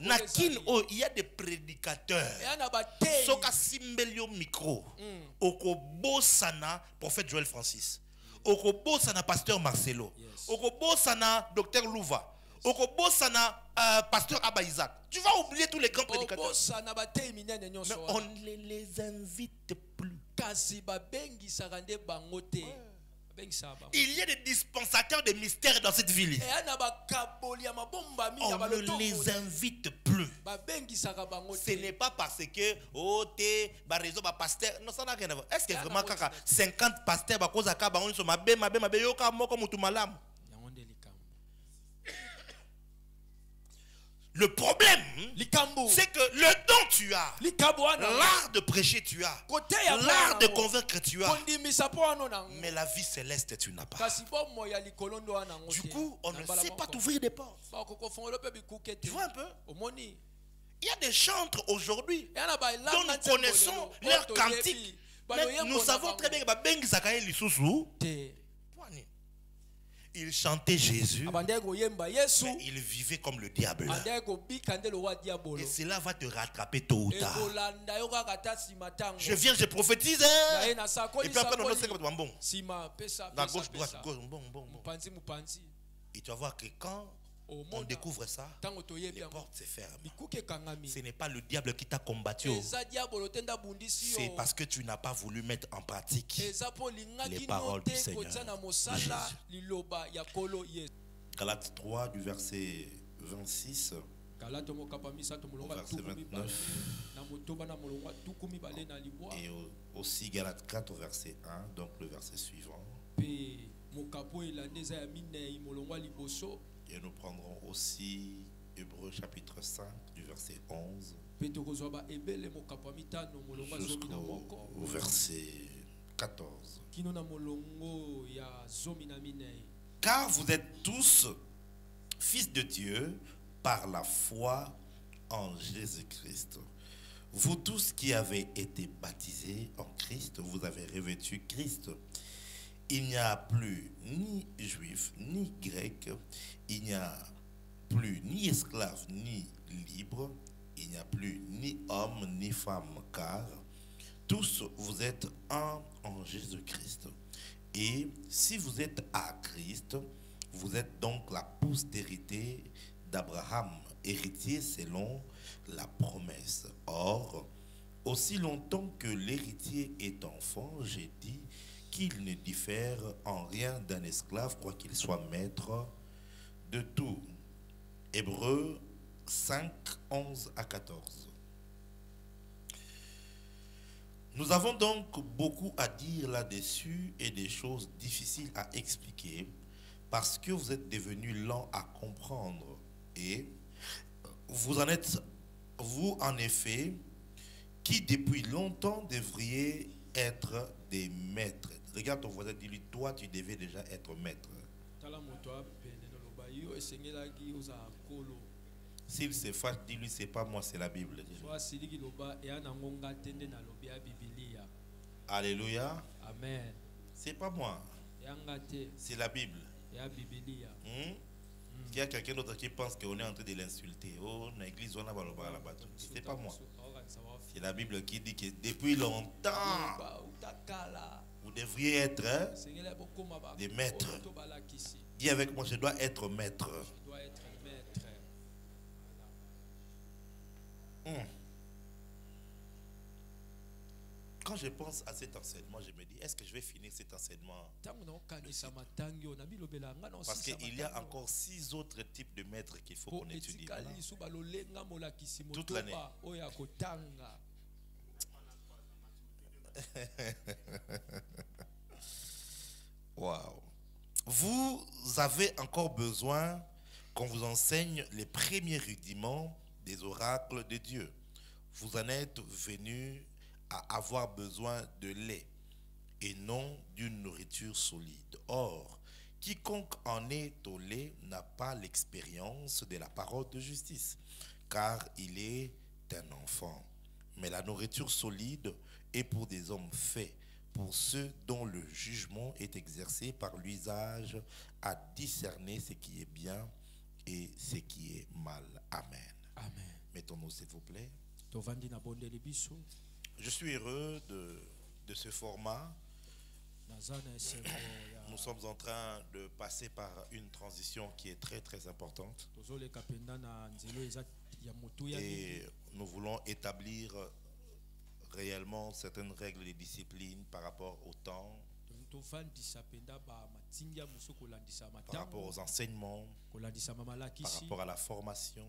Nakin, oh, il y a des prédicateurs. Soka simbelio micro. Okobo sana, prophète Joël Francis. Okobo sana, pasteur Marcelo. Okobo sana, docteur Louva. Okobo sana, pasteur Abba Isaac. Tu vas oublier tous les grands prédicateurs. Mais on ne les invite plus. Il y a des dispensateurs de mystères dans cette ville. On ne les invite plus. Ce n'est pas parce que oh t'es réseau pasteur. Non, ça n'a rien à voir. Est-ce que vraiment quand 50 pasteurs ba cause aka ba on so mabe yo ka moko mutu malamu. Le problème, c'est que le don tu as, l'art de prêcher tu as, l'art de convaincre tu as, mais la vie céleste tu n'as pas. Du coup, on ne sait pas t'ouvrir des portes. Tu vois un peu? Il y a des chantres aujourd'hui dont nous connaissons leurs cantiques, mais nous savons très bien que il chantait Jésus, mais il vivait comme le diable. Et cela va te rattraper tôt ou tard. Je viens, je prophétise. Et puis après, on sait comme bon. La gauche, droite, gauche, bon. Et tu vas voir que quand on découvre ça, les portes se ferment. Ce n'est pas le diable qui t'a combattu. C'est parce que tu n'as pas voulu mettre en pratique les paroles du Seigneur. Galates 3 du verset 26 au verset 29. Et aussi Galates 4 au verset 1, donc le verset suivant. Et nous prendrons aussi Hébreux chapitre 5 du verset 11 jusqu'au verset 14. Car vous êtes tous fils de Dieu par la foi en Jésus-Christ. Vous tous qui avez été baptisés en Christ, vous avez revêtu Christ. Il n'y a plus ni juif ni grec, il n'y a plus ni esclave ni libre, il n'y a plus ni homme ni femme, car tous vous êtes un en Jésus-Christ. Et si vous êtes à Christ, vous êtes donc la postérité d'Abraham, héritier selon la promesse. Or, aussi longtemps que l'héritier est enfant, j'ai dit qu'il ne diffère en rien d'un esclave, quoiqu'il soit maître de tout. Hébreux 5, 11 à 14. Nous avons donc beaucoup à dire là-dessus et des choses difficiles à expliquer parce que vous êtes devenus lents à comprendre et vous en êtes, vous en effet, qui depuis longtemps devriez être des maîtres. Regarde ton voisin, dis-lui, toi tu devais déjà être maître. S'il se fâche, dis-lui, c'est pas moi, c'est la Bible. Alléluia. Amen. C'est pas moi, c'est la Bible. Il y a quelqu'un d'autre qui pense qu'on est en train de l'insulter. Oh, l'église, on a là-bas. C'est pas moi. C'est la Bible qui dit que depuis longtemps, vous devriez être des maîtres. Dis avec moi, je dois être maître. Quand je pense à cet enseignement, je me dis, est-ce que je vais finir cet enseignement? Parce qu'il y a encore 6 autres types de maîtres qu'il faut qu'on étudie. Toute l'année. Wow. Vous avez encore besoin qu'on vous enseigne les premiers rudiments des oracles de Dieu. Vous en êtes venus à avoir besoin de lait et non d'une nourriture solide. Or, quiconque en est au lait n'a pas l'expérience de la parole de justice, car il est un enfant. Mais la nourriture solide est pour des hommes faits, pour ceux dont le jugement est exercé par l'usage à discerner ce qui est bien et ce qui est mal. Amen. Amen. Asseyons-nous, s'il vous plaît. Je suis heureux de ce format. Nous sommes en train de passer par une transition qui est très très importante. Et nous voulons établir réellement certaines règles et disciplines par rapport au temps, par rapport aux enseignements, par rapport à la formation,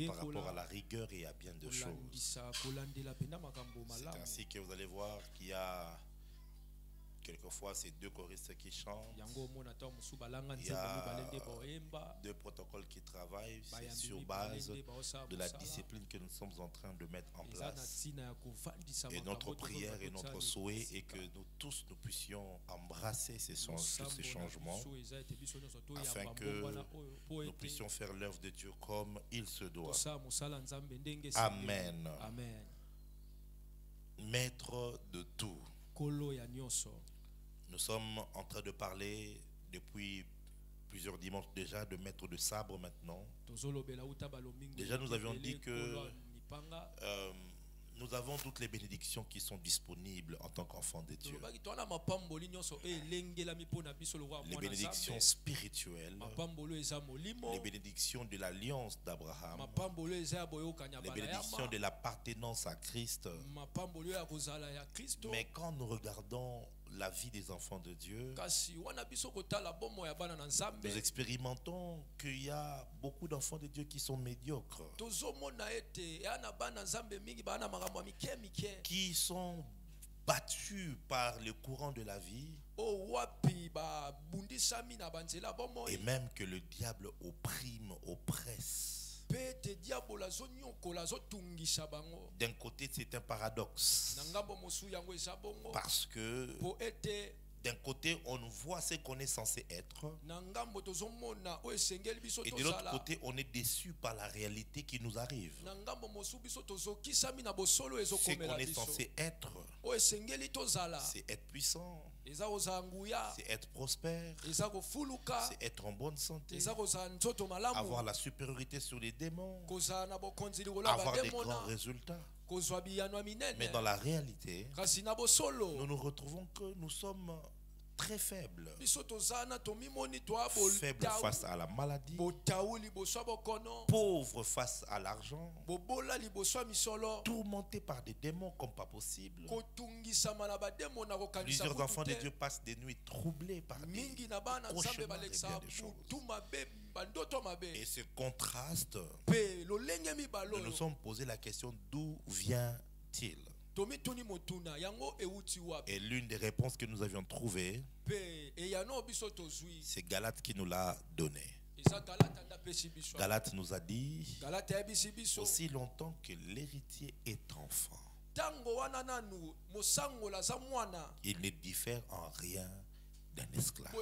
par rapport à la rigueur et à bien de choses. C'est ainsi que vous allez voir qu'il y a quelquefois ces deux choristes qui chantent. Il y a deux protocoles qui travaillent. C'est sur base de la discipline que nous sommes en train de mettre en place. Et notre prière et notre souhait est que nous tous nous puissions embrasser ces changements afin que nous puissions faire l'œuvre de Dieu comme il se doit. Amen. Maître de tout. Nous sommes en train de parler depuis plusieurs dimanches déjà de maître de sabre maintenant. Déjà nous avions dit que nous avons toutes les bénédictions qui sont disponibles en tant qu'enfants de Dieu. Les bénédictions spirituelles, les bénédictions de l'alliance d'Abraham, les bénédictions de l'appartenance à Christ. Mais quand nous regardons la vie des enfants de Dieu, nous expérimentons qu'il y a beaucoup d'enfants de Dieu qui sont médiocres, qui sont battus par le courant de la vie, et même que le diable opprime, oppresse. D'un côté, c'est un paradoxe, parce que d'un côté, on voit ce qu'on est censé être, et de l'autre côté, on est déçu par la réalité qui nous arrive. Ce qu'on est censé être, c'est être puissant, c'est être prospère, c'est être en bonne santé, avoir la supériorité sur les démons, avoir des grands résultats. Mais dans la réalité, nous nous retrouvons que nous sommes très faibles. Faibles face à la maladie, pauvres face à l'argent, tourmentés par des démons comme pas possible. Plusieurs enfants de Dieu passent des nuits troublés par des cauchemars et bien des choses. Et ce contraste, nous nous sommes posé la question: d'où vient-il? Et l'une des réponses que nous avions trouvées, c'est Galate qui nous l'a donné. Galate nous a dit: aussi longtemps que l'héritier est enfant, il ne diffère en rien d'un esclave.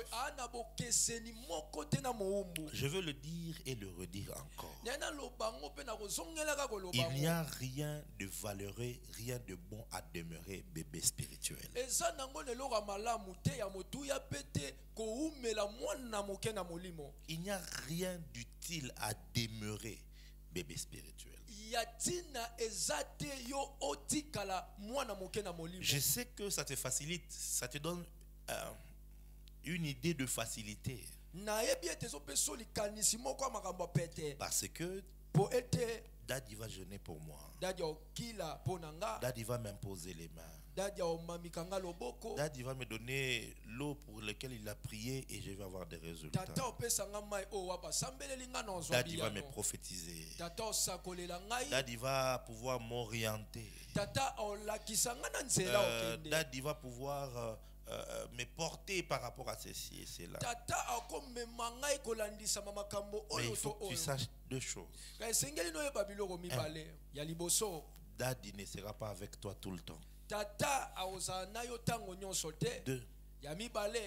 Je veux le dire et le redire encore. Il n'y a rien de valeureux, rien de bon à demeurer bébé spirituel. Il n'y a rien d'utile à demeurer bébé spirituel. Je sais que ça te facilite, ça te donne une idée de facilité, parce que Daddy va jeûner pour moi, Daddy va m'imposer les mains, Daddy va me donner l'eau pour laquelle il a prié et je vais avoir des résultats, Daddy va me prophétiser, Daddy va pouvoir m'orienter, Daddy va pouvoir me porter par rapport à ceci et cela. Mais il faut que tu saches deux choses. Daddy ne sera pas avec toi tout le temps. Deux,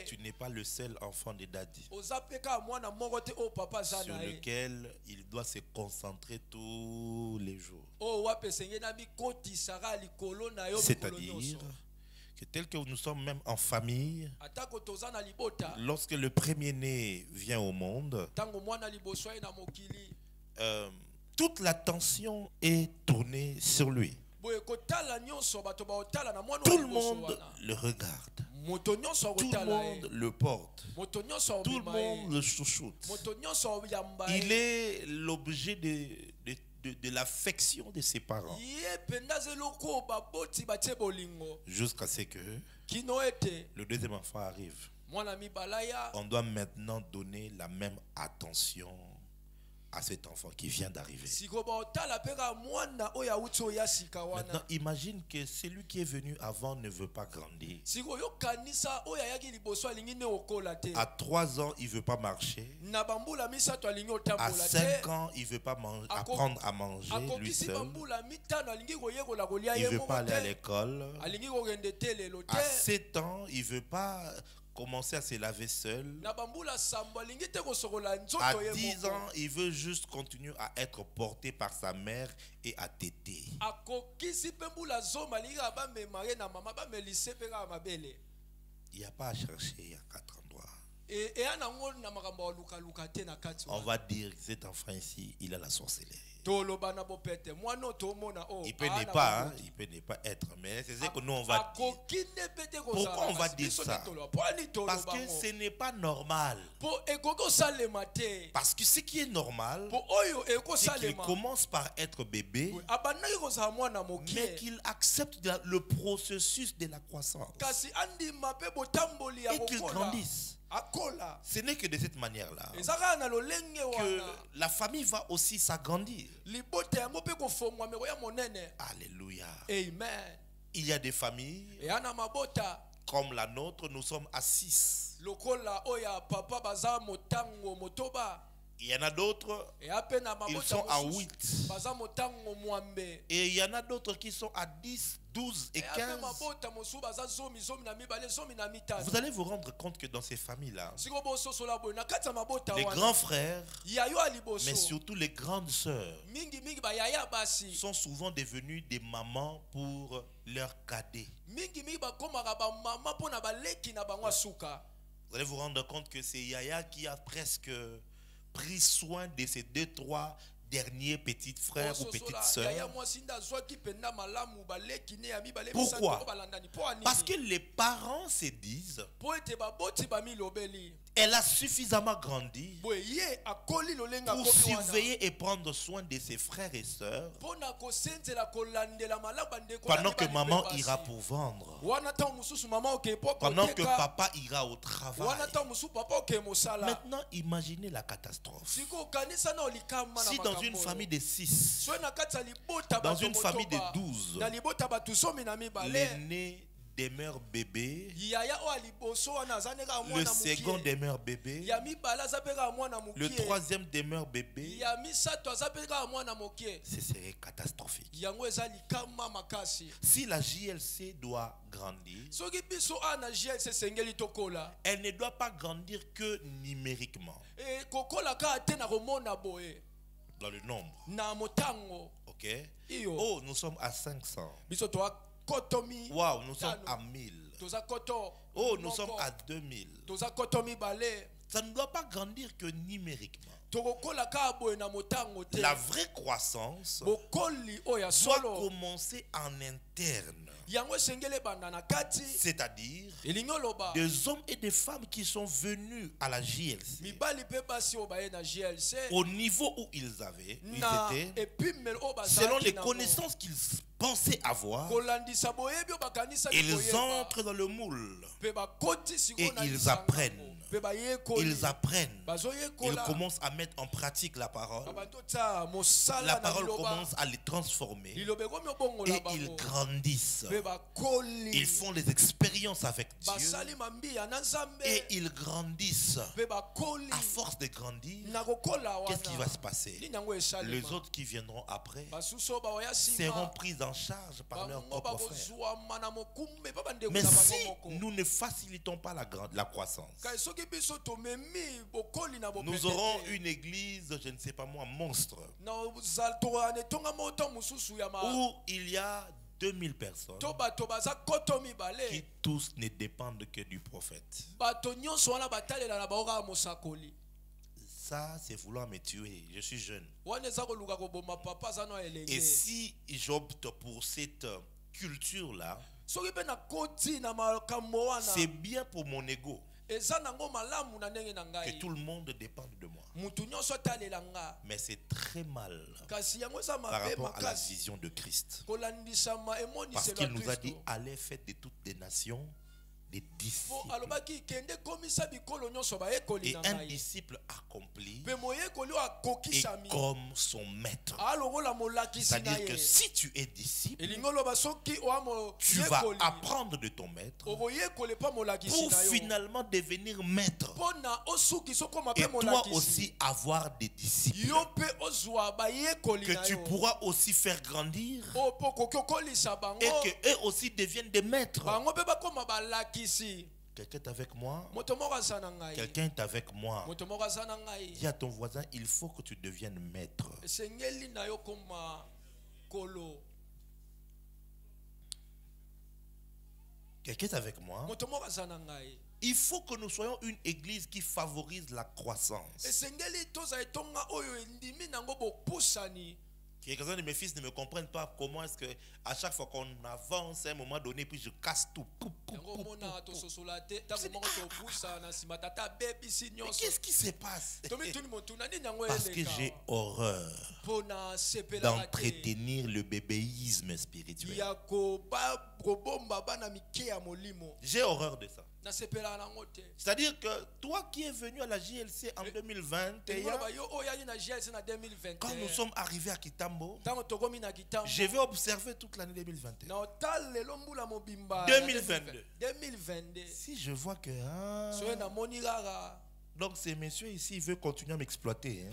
tu n'es pas le seul enfant de Daddy sur lequel il doit se concentrer tous les jours. C'est-à-dire que tel que nous sommes même en famille, lorsque le premier-né vient au monde, toute l'attention est tournée sur lui. Tout le monde le regarde. Tout le monde le porte. Tout le monde le chouchoute. Il est l'objet de l'affection de ses parents. Jusqu'à ce que le deuxième enfant arrive. On doit maintenant donner la même attention à cet enfant qui vient d'arriver. Maintenant, imagine que celui qui est venu avant ne veut pas grandir. À 3 ans, il ne veut pas marcher. À 5 ans, il ne veut pas apprendre à manger lui seul. Il ne veut pas aller à l'école. À 7 ans, il ne veut pas commencer à se laver seul. À 10 ans, il veut juste continuer à être porté par sa mère et à téter. Il n'y a pas à chercher, il y a 4 endroits. On va dire que cet enfant ici, il a la sorcellerie. Il peut ne pas, il peut ne pas être, mais c'est ce que nous on va dire. Pourquoi on va dire ça? Parce que ce n'est pas normal. Parce que ce qui est normal, c'est qu'il commence par être bébé, mais qu'il accepte le processus de la croissance et qu'il grandisse. Ce n'est que de cette manière-là que la famille va aussi s'agrandir. Alléluia. Amen. Il y a des familles comme la nôtre, nous sommes à 6. Il y en a d'autres, ils sont à 8. Et il y en a d'autres qui sont à 10, 12 et 15. Vous allez vous rendre compte que dans ces familles-là, les grands frères, mais surtout les grandes sœurs, sont souvent devenus des mamans pour leurs cadets. Vous allez vous rendre compte que c'est Yaya qui a presque pris soin de ces 2-3 derniers petits frères ou petites sœurs. Pourquoi? Parce que les parents se disent, elle a suffisamment grandi pour surveiller et prendre soin de ses frères et sœurs pendant que maman ira pour vendre, pendant que papa ira au travail. Maintenant, imaginez la catastrophe. Si dans une famille de 6, dans une famille de 12, l'aîné demeure bébé, le second demeure bébé, le troisième demeure bébé, ce serait catastrophique. Si la JLC doit grandir, elle ne doit pas grandir que numériquement, dans le nombre. Ok. Oh, nous sommes à 500. Wow, nous sommes à 1000. Oh, nous sommes à 2000. Ça ne doit pas grandir que numériquement. La vraie croissance doit commencer en interne. C'est-à-dire des hommes et des femmes qui sont venus à la JLC au niveau où ils étaient, selon les connaissances qu'ils pensaient avoir, ils entrent dans le moule et ils apprennent. Ils apprennent. Ils commencent à mettre en pratique la parole. La parole commence à les transformer. Et ils grandissent. Ils font des expériences avec Dieu. Et ils grandissent. À force de grandir, qu'est-ce qui va se passer? Les autres qui viendront après seront pris en charge par leurs propres frères. Mais si nous ne facilitons pas la croissance, nous aurons une église, je ne sais pas moi, monstre, où il y a 2000 personnes qui tous ne dépendent que du prophète. ça, c'est vouloir me tuer. Je suis jeune. Et si j'opte pour cette culture-là, c'est bien pour mon ego. Que tout le monde dépende de moi. Mais c'est très mal par rapport à la vision de Christ. Parce qu'il nous a dit, allez faire de toutes les nations des disciples. Et un disciple accompli est comme son maître. C'est-à-dire que si tu es disciple, tu vas apprendre de ton maître pour finalement devenir maître. Et toi aussi avoir des disciples que tu pourras aussi faire grandir et qu'eux aussi deviennent des maîtres. Quelqu'un est avec moi. Quelqu'un est avec moi. Dis à ton voisin, il faut que tu deviennes maître. Quelqu'un est avec moi. Il faut que nous soyons une église qui favorise la croissance. Quelques-uns de mes fils ne me comprennent pas comment est-ce que à chaque fois qu'on avance à un moment donné, puis je casse tout. Qu'est-ce qui se passe? Parce que j'ai horreur d'entretenir le bébéisme spirituel. J'ai horreur de ça. C'est-à-dire que toi qui es venu à la JLC en 2021, quand nous sommes arrivés à Kitambo, je vais observer toute l'année 2021. 2022. Si je vois que donc ces messieurs ici, ils veulent continuer à m'exploiter.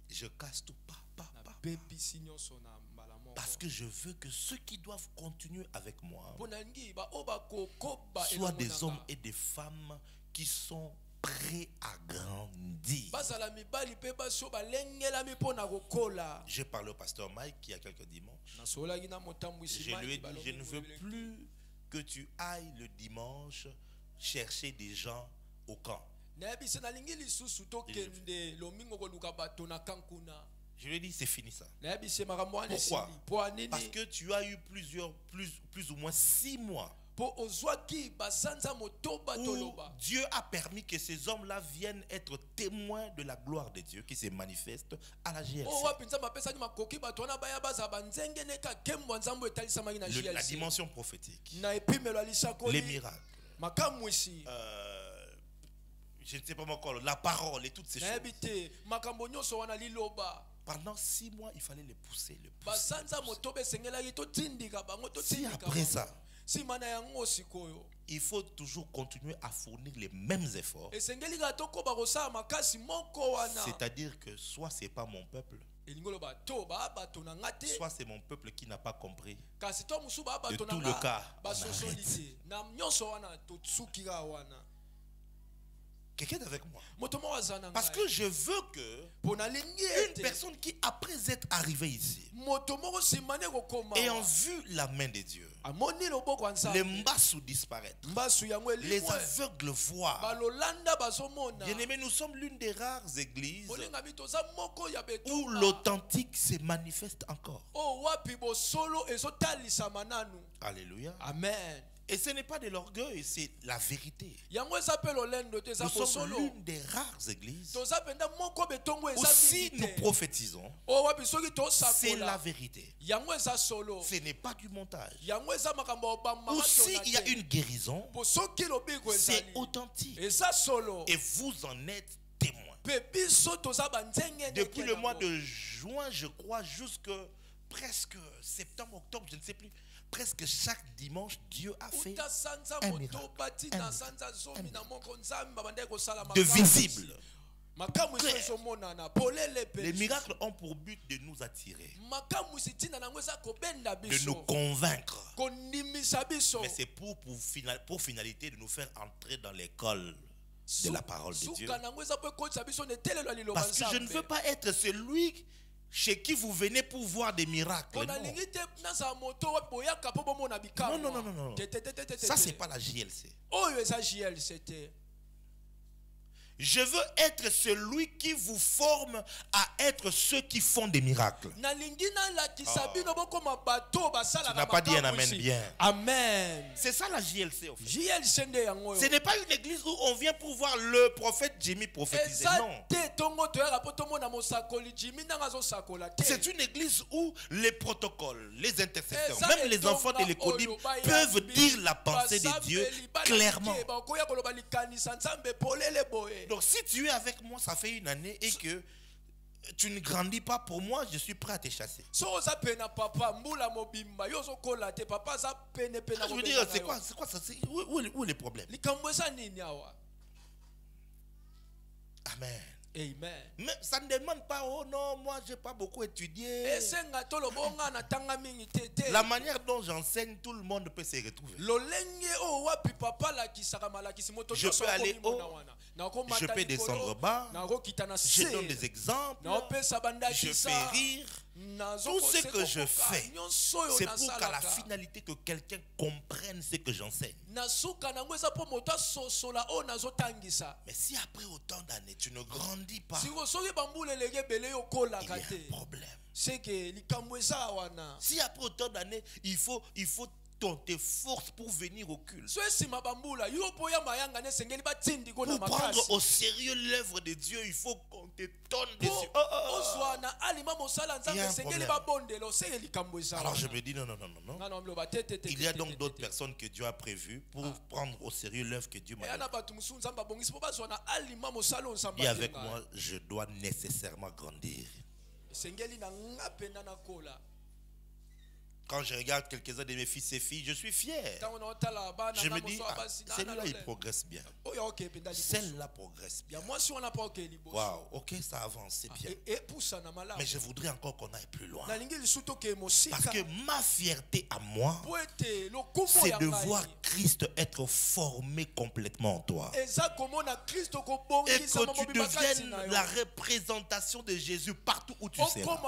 Je casse tout. Parce que je veux que ceux qui doivent continuer avec moi soient des hommes et des femmes qui sont prêts à grandir. J'ai parlé au pasteur Mike il y a quelques dimanches. Je lui ai dit, je ne veux plus que tu ailles le dimanche chercher des gens au camp. Je lui ai dit, c'est fini ça. Pourquoi? Parce que tu as eu plus ou moins 6 mois où Dieu a permis que ces hommes-là viennent être témoins de la gloire de Dieu qui se manifeste à la GLC. La dimension prophétique, les miracles, je ne sais pas encore, la parole et toutes ces choses. Pendant 6 mois, il fallait les pousser. Si après ça, il faut toujours continuer à fournir les mêmes efforts, c'est-à-dire que soit c'est pas mon peuple, soit c'est mon peuple qui n'a pas compris. De tout le cas, quelqu'un est avec moi. Parce que je veux que une personne qui, après être arrivée ici, ayant vu la main de Dieu, les mbassous disparaître, les aveugles voir. Bien-aimés, nous sommes l'une des rares églises où l'authentique se manifeste encore. Alléluia. Amen. Et ce n'est pas de l'orgueil, c'est la vérité. Nous sommes l'une des rares églises où si nous prophétisons, c'est la vérité. Ce n'est pas du montage. Ou s'il y a une guérison, c'est authentique. Et vous en êtes témoin. Depuis le mois de juin, je crois, jusqu'à presque septembre, octobre, je ne sais plus. Presque chaque dimanche, Dieu a fait un miracle. De visible. Les miracles ont pour but de nous attirer, de nous convaincre. Mais c'est pour finalité de nous faire entrer dans l'école de la parole de Dieu. Parce que je ne veux pas être celui chez qui vous venez pour voir des miracles. Non, non, non, non, non. Ça, c'est pas la JLC. Je veux être celui qui vous forme à être ceux qui font des miracles. Tu n'as pas dit un amen bien. Amen. C'est ça la JLC. En fait. Ce n'est pas une église où on vient pour voir le prophète Jimmy prophétiser. Non. C'est une église où les protocoles, les intercesseurs, même les enfants de l'écodime peuvent dire la pensée de Dieu clairement. Donc si tu es avec moi, ça fait une année et que tu ne grandis pas, pour moi, je suis prêt à te chasser. Je veux dire, c'est quoi ça? Où est le problème? Amen. Amen. Mais ça ne demande pas, oh non, moi j'ai pas beaucoup étudié. La manière dont j'enseigne, tout le monde peut se retrouver. Je peux aller haut, je peux descendre bas, je donne des exemples, je fais rire. Tout ce que je fais, c'est pour qu'à la finalité que quelqu'un comprenne ce que j'enseigne. Mais si après autant d'années tu ne grandis pas, il y a un problème. Si après autant d'années il faut tes forces pour venir au culte, pour prendre au sérieux l'œuvre de Dieu, il faut qu'on te donne dessus. Il y a un problème. Alors je me dis non. Il y a donc d'autres personnes que Dieu a prévues pour prendre au sérieux l'œuvre que Dieu m'a donnée. Et avec moi, je dois nécessairement grandir. Quand je regarde quelques-uns de mes fils et filles, je suis fier. Je me dis, celle-là, il progresse bien. Celle-là progresse bien. Waouh, ok, ça avance, c'est bien. Mais je voudrais encore qu'on aille plus loin. Parce que ma fierté à moi, c'est de voir Christ être formé complètement en toi. Et que tu deviennes la représentation de Jésus partout où tu seras.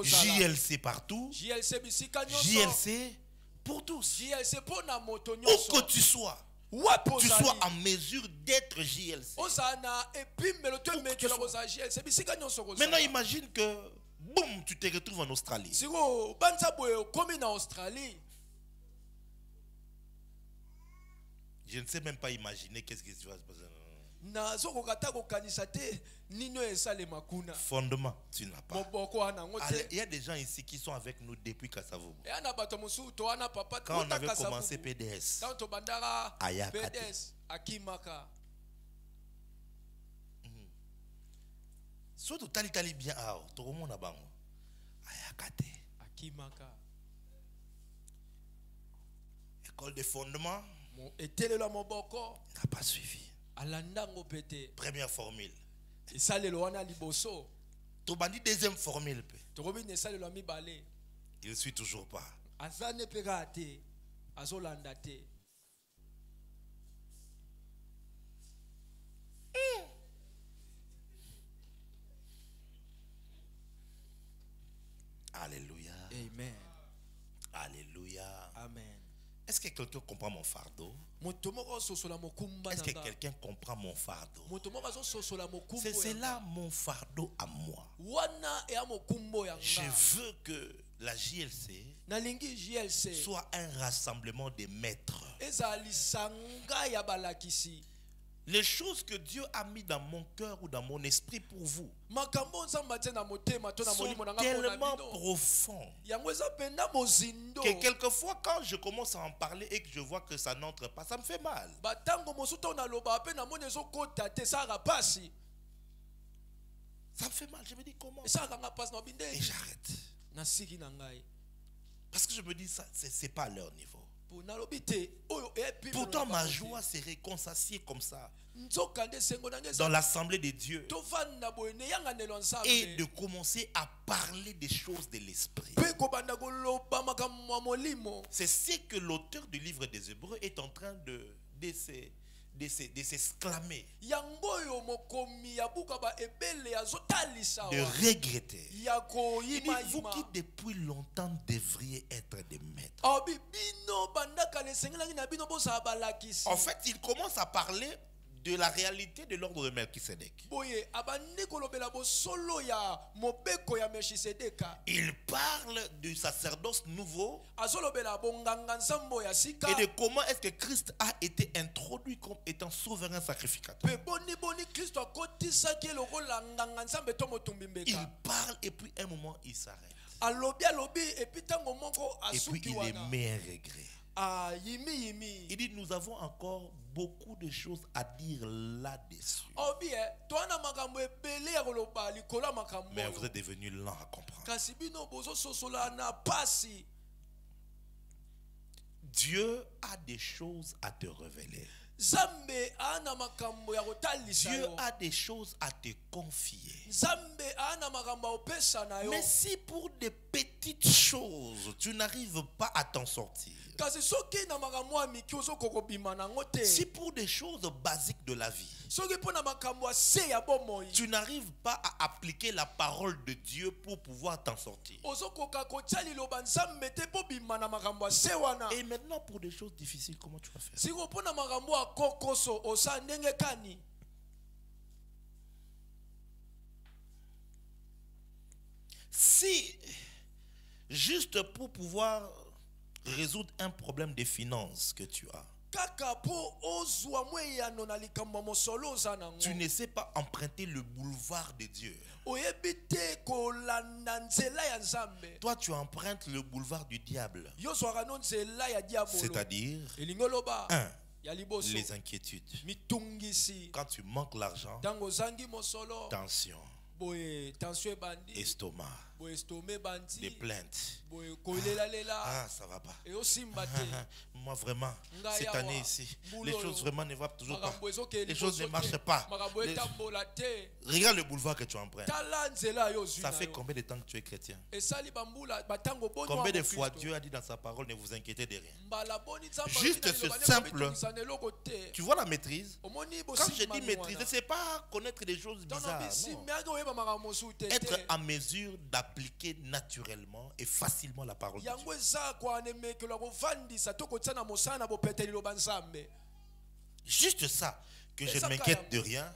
JLC partout, JLC pour tous. Où que tu sois en mesure d'être JLC. Maintenant imagine que boum, tu te retrouves en Australie. Je ne sais même pas imaginer qu'est-ce qui se va se passer. Fondement, tu n'as pas. Il y a des gens ici qui sont avec nous depuis Kasavubu. Quand on avait commencé PDS, Ayakate. Surtout Tali bien, tout le monde a bango. Ayakate. École de fondement n'a pas suivi. Première formule. Tobandi deuxième formule. Il ne suit toujours pas. Alléluia. Amen. Alléluia. Amen. Est-ce que quelqu'un comprend mon fardeau? Est-ce que quelqu'un comprend mon fardeau? C'est là mon fardeau à moi. Je veux que la JLC soit un rassemblement des maîtres. Les choses que Dieu a mis dans mon cœur ou dans mon esprit pour vous sont tellement profonds que quelquefois quand je commence à en parler et que je vois que ça n'entre pas, ça me fait mal. Ça me fait mal, je me dis comment? Et j'arrête. Parce que je me dis ça, c'est pas à leur niveau. Pourtant ma joie serait consacrée comme ça dans l'assemblée de Dieu et de commencer à parler des choses de l'esprit. C'est ce que l'auteur du livre des Hébreux est en train de s'exclamer, de regretter. Il dit, vous qui depuis longtemps devriez être des maîtres. En fait, il commence à parler de la réalité de l'ordre de Melchisédek. Il parle du sacerdoce nouveau et de comment est-ce que Christ a été introduit comme étant souverain sacrificateur. Il parle et puis à un moment il s'arrête. Et puis il émet un regret. Il dit, nous avons encore beaucoup de choses à dire là-dessus. Mais vous êtes devenu lent à comprendre. Dieu a des choses à te révéler. Dieu a des choses à te confier. Mais si pour des petites choses tu n'arrives pas à t'en sortir, si pour des choses basiques de la vie tu n'arrives pas à appliquer la parole de Dieu pour pouvoir t'en sortir, et maintenant pour des choses difficiles, comment tu vas faire? Si juste pour pouvoir résoudre un problème de finances que tu as, tu ne sais pas emprunter le boulevard de Dieu, toi tu empruntes le boulevard du diable, c'est-à-dire les inquiétudes. Quand tu manques l'argent, tension, estomac, des plaintes. Ah, ça va pas. Moi vraiment, cette année ici, les choses vraiment ne vont toujours pas. Les choses ne marchent pas. Regarde le boulevard que tu empruntes. Ça fait combien de temps que tu es chrétien? Combien de fois Dieu a dit dans sa parole, ne vous inquiétez de rien? Juste ce simple. Tu vois la maîtrise? Quand je dis maîtriser, c'est pas connaître des choses bizarres. Non. Être en mesure d'appliquer naturellement et facilement la parole de Dieu. Juste ça, que je ne m'inquiète de rien,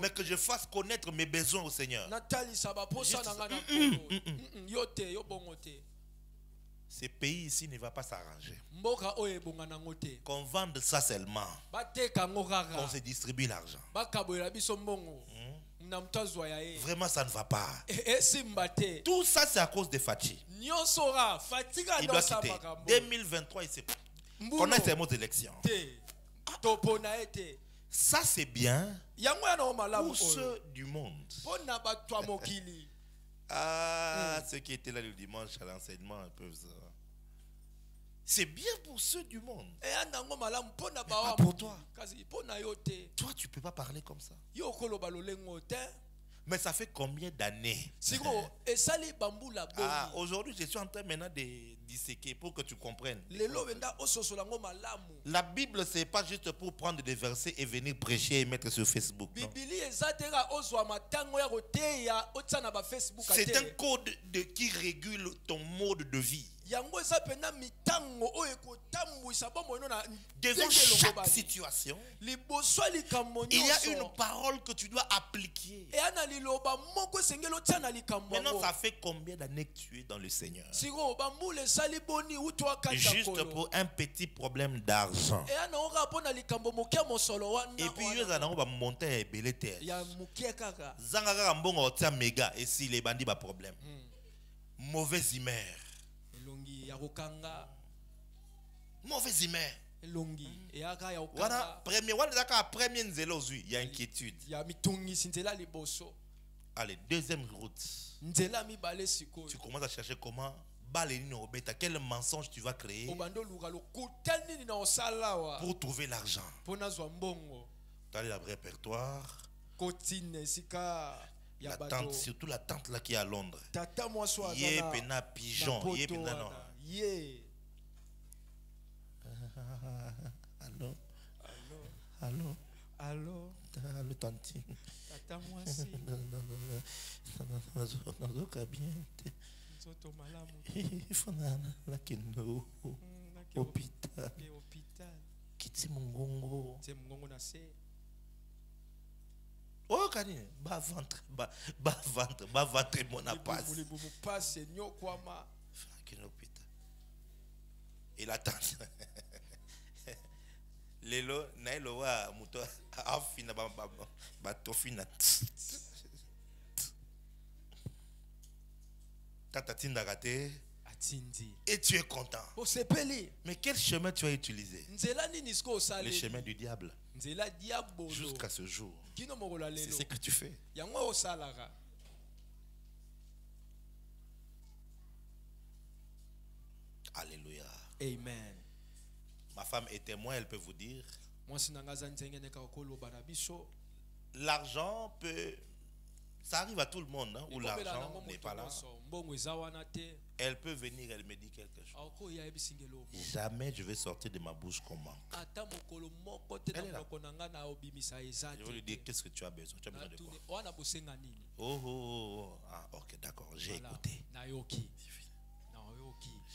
mais que je fasse connaître mes besoins au Seigneur. Ce pays ici ne va pas s'arranger. Qu'on vende ça seulement, qu'on se distribue l'argent. Vraiment ça ne va pas. Tout ça c'est à cause de Fachi. Il doit quitter. 2023 il sait pas. On a ces mots d'élection. Ça c'est bien pour ceux du monde. Ah, ceux qui étaient là le dimanche à l'enseignement peuvent ça. C'est bien pour ceux du monde. Mais pas pour toi. Toi, tu ne peux pas parler comme ça. Mais ça fait combien d'années? Ah, aujourd'hui, je suis en train maintenant de disséquer pour que tu comprennes. La Bible, ce n'est pas juste pour prendre des versets et venir prêcher et mettre sur Facebook. C'est un code qui régule ton mode de vie. Devant chaque situation, il y a une parole que tu dois appliquer. Maintenant, ça fait combien d'années que tu es dans le Seigneur? Juste pour un petit problème d'argent. Et puis, il y a un monter et belé terre. Zangara mbongo tia méga et si les bandits ba problème. Mauvaise humeur. Mauvaise humeur. Voilà, premier nzelo zui, il y a inquiétude. Allez, deuxième route. Tu commences à chercher comment quel mensonge tu vas créer pour trouver l'argent. Tu as le répertoire. La tante, surtout la tante là qui est à Londres. Yé pena pigeon, yé pena non. Allô? Allô? Allô? Allô, tanti. Tata moi si. Il faut la kendo. Hôpital. Kiti mungongo. Oh, Kani, bas ventre, mon apace. Il attend. Lelo, nailo wa muto afina ba tofina. Tatatinda raté. Et tu es content. Mais quel chemin tu as utilisé? Le chemin du diable. Jusqu'à ce jour. C'est ce que tu fais. Alléluia. Amen. Ma femme est témoin, elle peut vous dire. L'argent peut... Ça arrive à tout le monde, hein, où l'argent n'est pas là. Elle peut venir, elle me dit quelque chose. Jamais je vais sortir de ma bouche qu'on manque. Elle est là. Je vais lui dire, qu'est-ce que tu as besoin? Tu as besoin de quoi? Oh. Ah, ok, d'accord, j'ai écouté. J'ai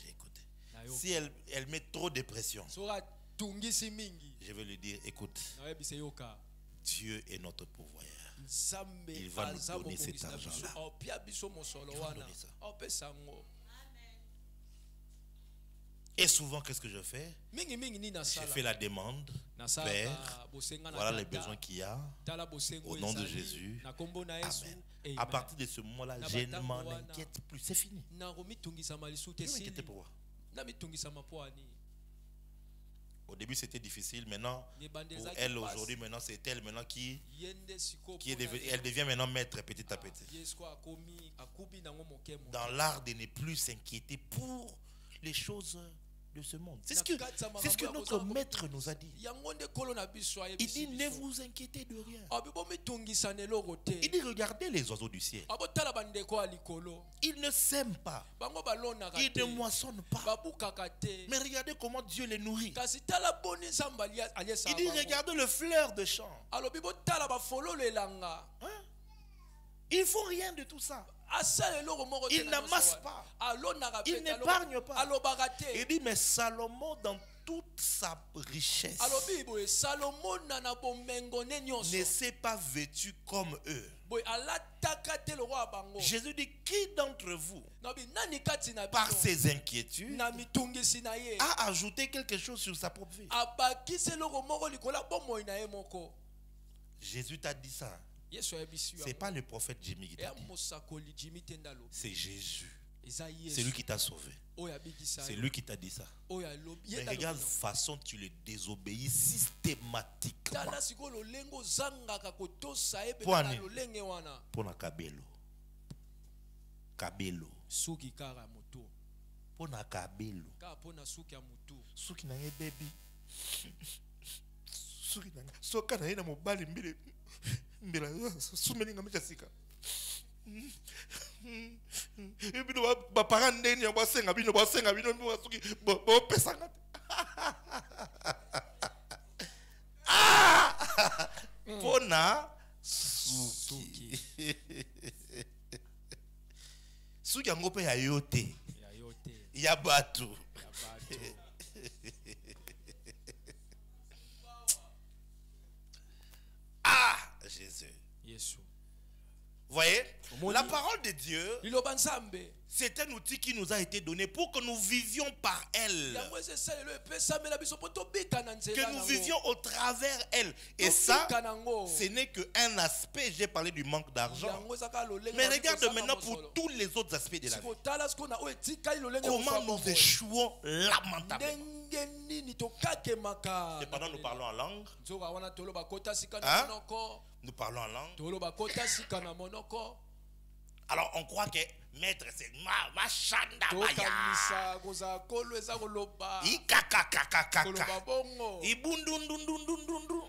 écouté. Si elle met trop de pression, je vais lui dire, écoute, Dieu est notre pourvoyeur. Il va nous donner cet argent-là. Il va nous donner ça. Et souvent, qu'est-ce que je fais? Je fais la demande. Père, voilà les besoins qu'il y a. Au nom de Jésus. Amen. À partir de ce moment-là, je ne m'en inquiète plus. C'est fini. Ne m'inquiétez pour moi. Au début, c'était difficile. Maintenant, pour elle, aujourd'hui, maintenant, c'est elle maintenant qui est devenue, elle devient maintenant maître petit à petit. Dans l'art de ne plus s'inquiéter pour les choses de ce monde. C'est ce que notre maître nous a dit. Il dit, ne vous inquiétez de rien. Il dit, regardez les oiseaux du ciel. Ils ne sèment pas. Ils ne moissonnent pas. Mais regardez comment Dieu les nourrit. Il dit, regardez le fleur de champ. Hein? Il ne faut rien de tout ça. Il n'amasse pas. Il n'épargne pas. Il dit, mais Salomon, dans toute sa richesse, ne s'est pas vêtu comme eux. Jésus dit, qui d'entre vous, par ses inquiétudes, a ajouté quelque chose sur sa propre vie? Jésus t'a dit ça. Ce n'est pas le prophète Jimmy qui t'a dit. C'est Jésus. C'est lui qui t'a sauvé. C'est lui qui t'a dit ça. Mais regarde la façon dont tu le désobéis systématiquement. Pour na kabelo. Kabelo. Pour na kabelo. Suki na ye baby. Suki na soka na ye na mobali mbile. Mbila sumeni ngamija sika. Bino ba parents ndeni ya basenga bino basuki bo pesanga. Pona suki. Suki yango pe ya yote. Ya batu. Ah, Jésus. Voyez, la parole de Dieu, c'est un outil qui nous a été donné pour que nous vivions par elle. Que nous vivions au travers elle. Et ça, ce n'est qu'un aspect. J'ai parlé du manque d'argent. Mais regarde maintenant pour tous les autres aspects de la vie. Comment nous échouons lamentablement. Et pendant nous parlons en langue. Hein? Nous parlons en langue. Alors on croit que maître c'est ma chanda baya. Ikakakakakaka. Ibundundundundundundu.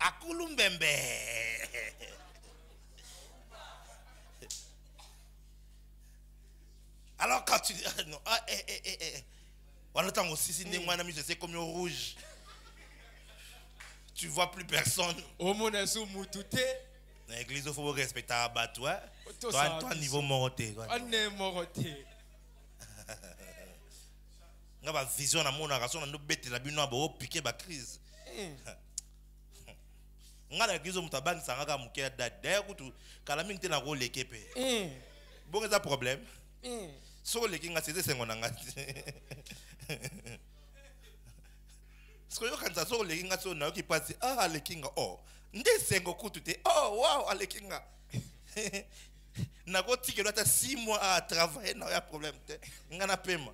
Akulumbembe. Alors quand tu dis non, temps aussi, si mon ami, c'est comme au rouge. Tu vois plus personne. Dans l'église, il faut respecter toi. Toi, niveau moroté. On a vision na mon raison na bête la bino ba piquer ba crise. On a l'église mutabang sanga muke dada kutu kala mingte na ko lekepe. Bon ça problème. So lekinga c'est sengo na ngati. Ce que quand ça so lekinga so na ki passe ah lekinga oh. Nde sengo kutu te oh wow lekinga. Na ko tikelo ata 6 mois à travailler na ya problème te. Ngana pema.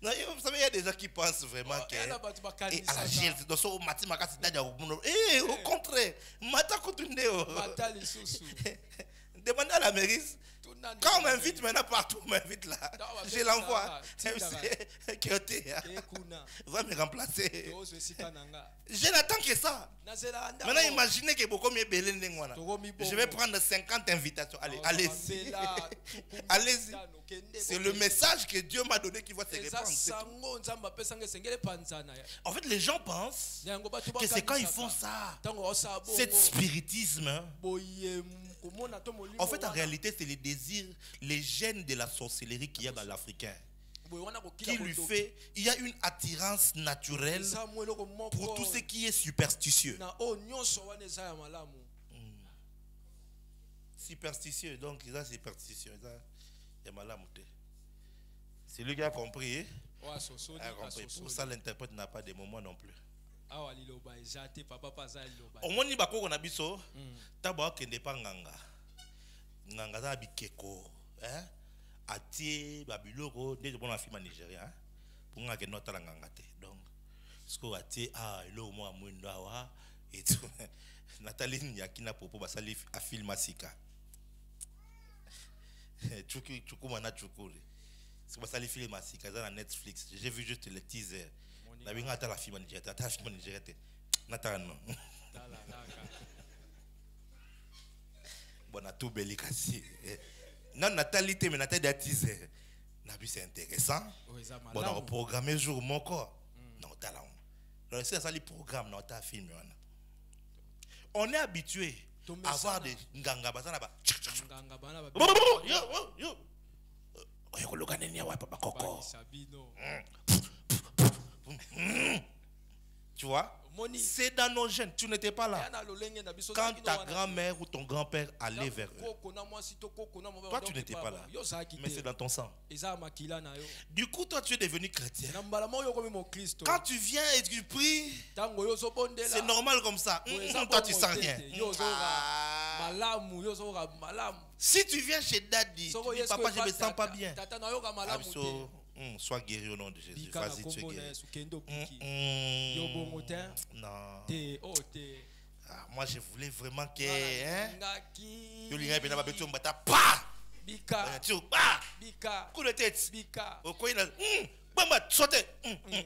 Non, vous savez, il y a des gens qui pensent vraiment que à la gile, c'est dans ce matin, au contraire, demandez à la mairie. Quand on m'invite maintenant partout, on m'invite là. Je l'envoie. Va me remplacer. Je n'attends que ça. Maintenant, imaginez que beaucoup mieux belé. Je vais prendre 50 invitations. Allez, allez-y. Allez-y. C'est le message que Dieu m'a donné qui va se répandre. En fait, les gens pensent que c'est quand ils font ça, cet spiritisme. En fait, en réalité, c'est les désirs, les gènes de la sorcellerie qu'il y a dans l'Africain. Qui lui fait, il y a une attirance naturelle pour tout ce qui est superstitieux. Superstitieux, donc il a superstitieux. C'est lui qui a compris. Pour ça, l'interprète n'a pas de moment non plus. Au moins, il y a un abisso, d'abord qu'il n'est pas nganga. Nganga za bikeko, ati babiloko, dès que on a film en Nigeria, pour nga que notre nganga te. Donc, ce qu'on a dit, le moi mwendawa et tout. Nathalie Nyakina popo basali a film asika. Chuku mana chukuri. C'est basali film asika dans Netflix. J'ai vu juste le teaser. La binga ta la film en Nigeria, ta film en Nigeria. Nathan non. Bon, na tout belli kasi. Non, Nathalie mais Nathalie a teaser. Nabi c'est intéressant. Bon, on programme jour mon corps. Non, talent. Donc c'est ça le programme dans ta film. On est habitué à voir des nganga basana ba. Yo. Oyo lokanenia wa papa koko. Tu vois? C'est dans nos gènes. Tu n'étais pas là. Quand ta grand-mère ou ton grand-père allait vers eux, toi tu n'étais pas là. Mais c'est dans ton sang. Du coup, toi tu es devenu chrétien. Quand tu viens et tu pries, c'est normal comme ça. Toi tu sens rien. Si tu viens chez Daddy, tu dis papa je me sens pas bien. Sois guéri au nom de Jésus. Vas-y, tu es guéri. Non. Moi, je voulais vraiment que. Coup de tête. Bamba, sautez.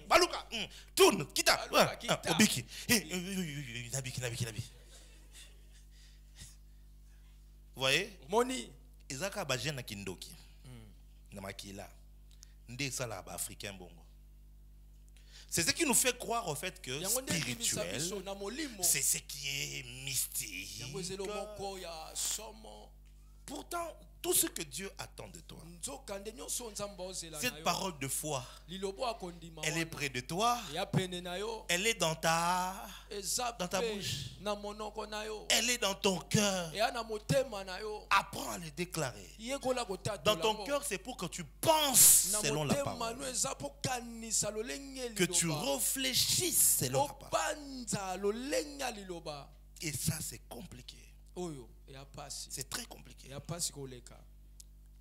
Baluka. Tourne. Kita. Obiki. Nabi. Vous voyez? Isaka Bajena Kindoki. Namakila. C'est ce qui nous fait croire au fait que spirituel, c'est ce qui est mystique. Pourtant, tout ce que Dieu attend de toi, cette parole de foi, elle est près de toi, elle est dans ta bouche, elle est dans ton cœur. Apprends à le déclarer. Dans ton cœur, c'est pour que tu penses selon la parole, que tu réfléchisses selon la parole. Et ça, c'est compliqué. C'est très compliqué.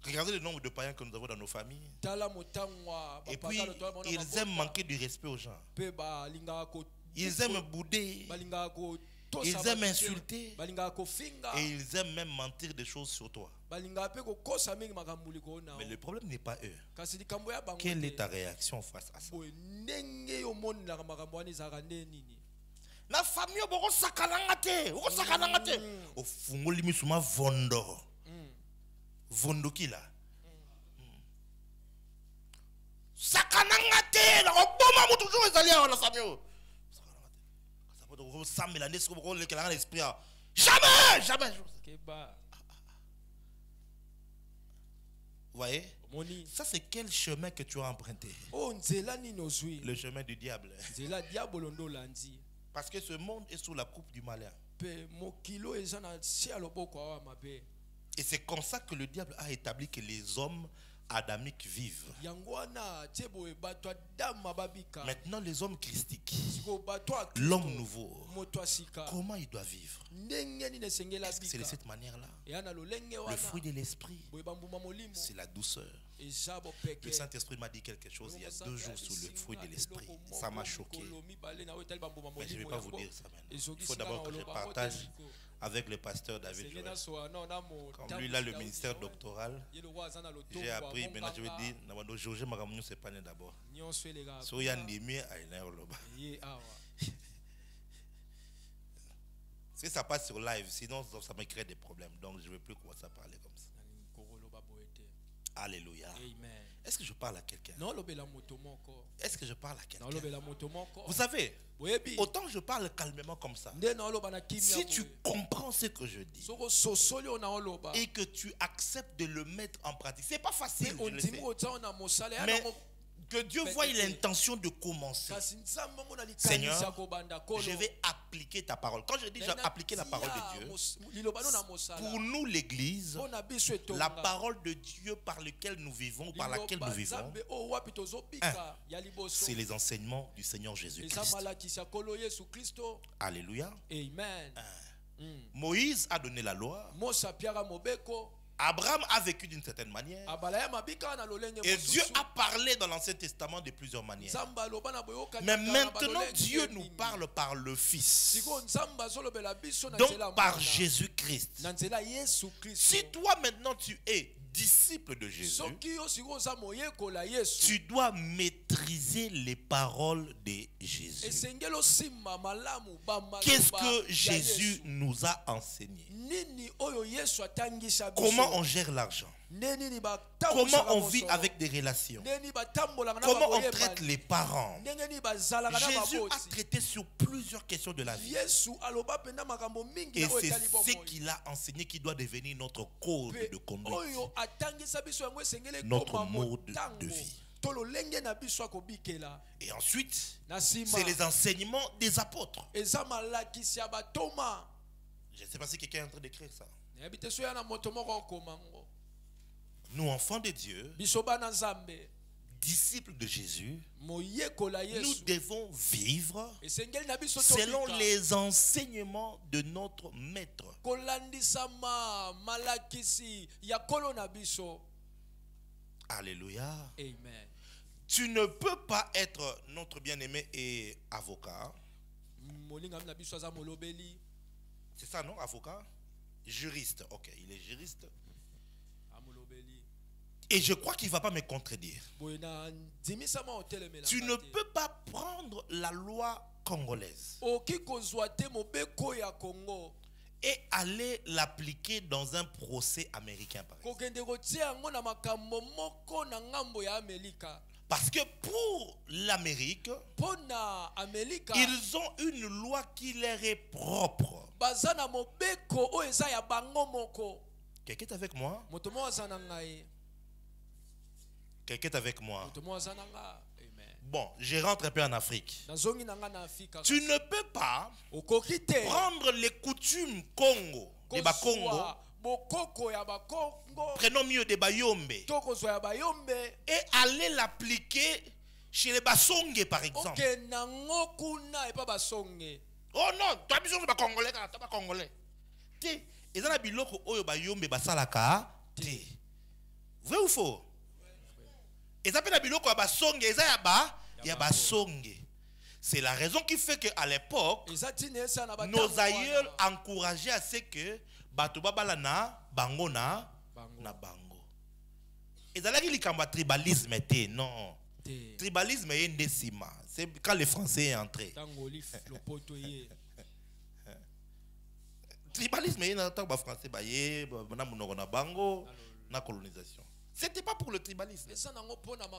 Regardez le nombre de païens que nous avons dans nos familles. Et puis, ils aiment manquer du respect aux gens. Ils aiment bouder. Ils aiment insulter. Et ils aiment même mentir des choses sur toi. Mais le problème n'est pas eux. Quelle est ta réaction face à ça? La famille boko sakanangate, boko sakanangate. O fungoli misuma vondo. Vondo kila. toujours les alliés en Samuel. Jamais, jamais. Vous voyez? Ça, c'est quel chemin que tu as emprunté? Le chemin du diable. Parce que ce monde est sous la coupe du malin. Et c'est comme ça que le diable a établi que les hommes adamiques vivent. Maintenant, les hommes christiques, l'homme nouveau, comment il doit vivre? C'est de cette manière-là. Le fruit de l'esprit, c'est la douceur. Le Saint-Esprit m'a dit quelque chose il y a 2 jours sur le fruit de l'esprit. Ça m'a choqué. Mais je ne vais pas vous dire ça maintenant. Il faut d'abord que je partage avec le pasteur David Joël. Comme lui, il a le ministère doctoral, j'ai appris, maintenant je vais dire, Georges Magamou, c'est pas né d'abord. So Yandimi a une heure là-bas. Si ça passe sur live, sinon ça me crée des problèmes. Donc je ne vais plus commencer à parler comme ça. Alléluia. Est-ce que je parle à quelqu'un? Est-ce que je parle à quelqu'un? Vous savez, autant je parle calmement comme ça. Si tu comprends ce que je dis et que tu acceptes de le mettre en pratique, c'est pas facile, je le sais. Mais que Dieu voie l'intention de commencer. Seigneur, je vais appliquer ta parole. Quand je dis appliquer la parole de Dieu, pour nous l'église, la parole de Dieu par laquelle nous vivons, par laquelle nous vivons, c'est les enseignements du Seigneur Jésus-Christ. Alléluia. Amen. Moïse a donné la loi. Abraham a vécu d'une certaine manière. Et Dieu a parlé dans l'Ancien Testament de plusieurs manières. Mais maintenant, Dieu nous parle par le Fils. Donc par Jésus-Christ. Si toi maintenant tu es disciple de Jésus, tu dois maîtriser les paroles de Jésus. Qu'est-ce que Jésus nous a enseigné? Comment on gère l'argent? Comment on vit avec des relations? Comment on traite les parents? Jésus a traité sur plusieurs questions de la vie. Et c'est ce qu'il a enseigné qui doit devenir notre code de conduite, notre mode de vie. Et ensuite, c'est les enseignements des apôtres. Je ne sais pas si quelqu'un est en train d'écrire ça. Nous, enfants de Dieu, disciples de Jésus, nous devons vivre selon les enseignements de notre maître. Alléluia. Amen. Tu ne peux pas être notre bien-aimé et avocat. C'est ça, non? Avocat? Juriste. Ok, il est juriste. Et je crois qu'il ne va pas me contredire. Tu ne peux pas prendre la loi congolaise et aller l'appliquer dans un procès américain, par exemple. Parce que pour l'Amérique, ils ont une loi qui leur est propre. Quelqu'un est avec moi? Quelqu'un est avec moi? Bon, je rentre un peu en Afrique. Tu ne peux pas prendre les coutumes Congo, des Bakongo, prenons mieux des Bayombe, et aller l'appliquer chez les Basonge, par exemple. Oh non, toi, tu es Congolais, tu es Congolais. Et dans la biloko, oyo Bayombe, basalaka, vrai ou faux? Et ça peut être biloko ya basonge, et ça ya basonge. C'est la raison qui fait qu'à l'époque, nos aïeux encourageaient à ce que batubabala na bango na bango. Et ça là qu'il y a tribalisme, non. Tribalisme est une décima. C'est quand les Français sont entrés. Tribalisme est un temps français, na bango, na colonisation. C'était pas pour le tribalisme.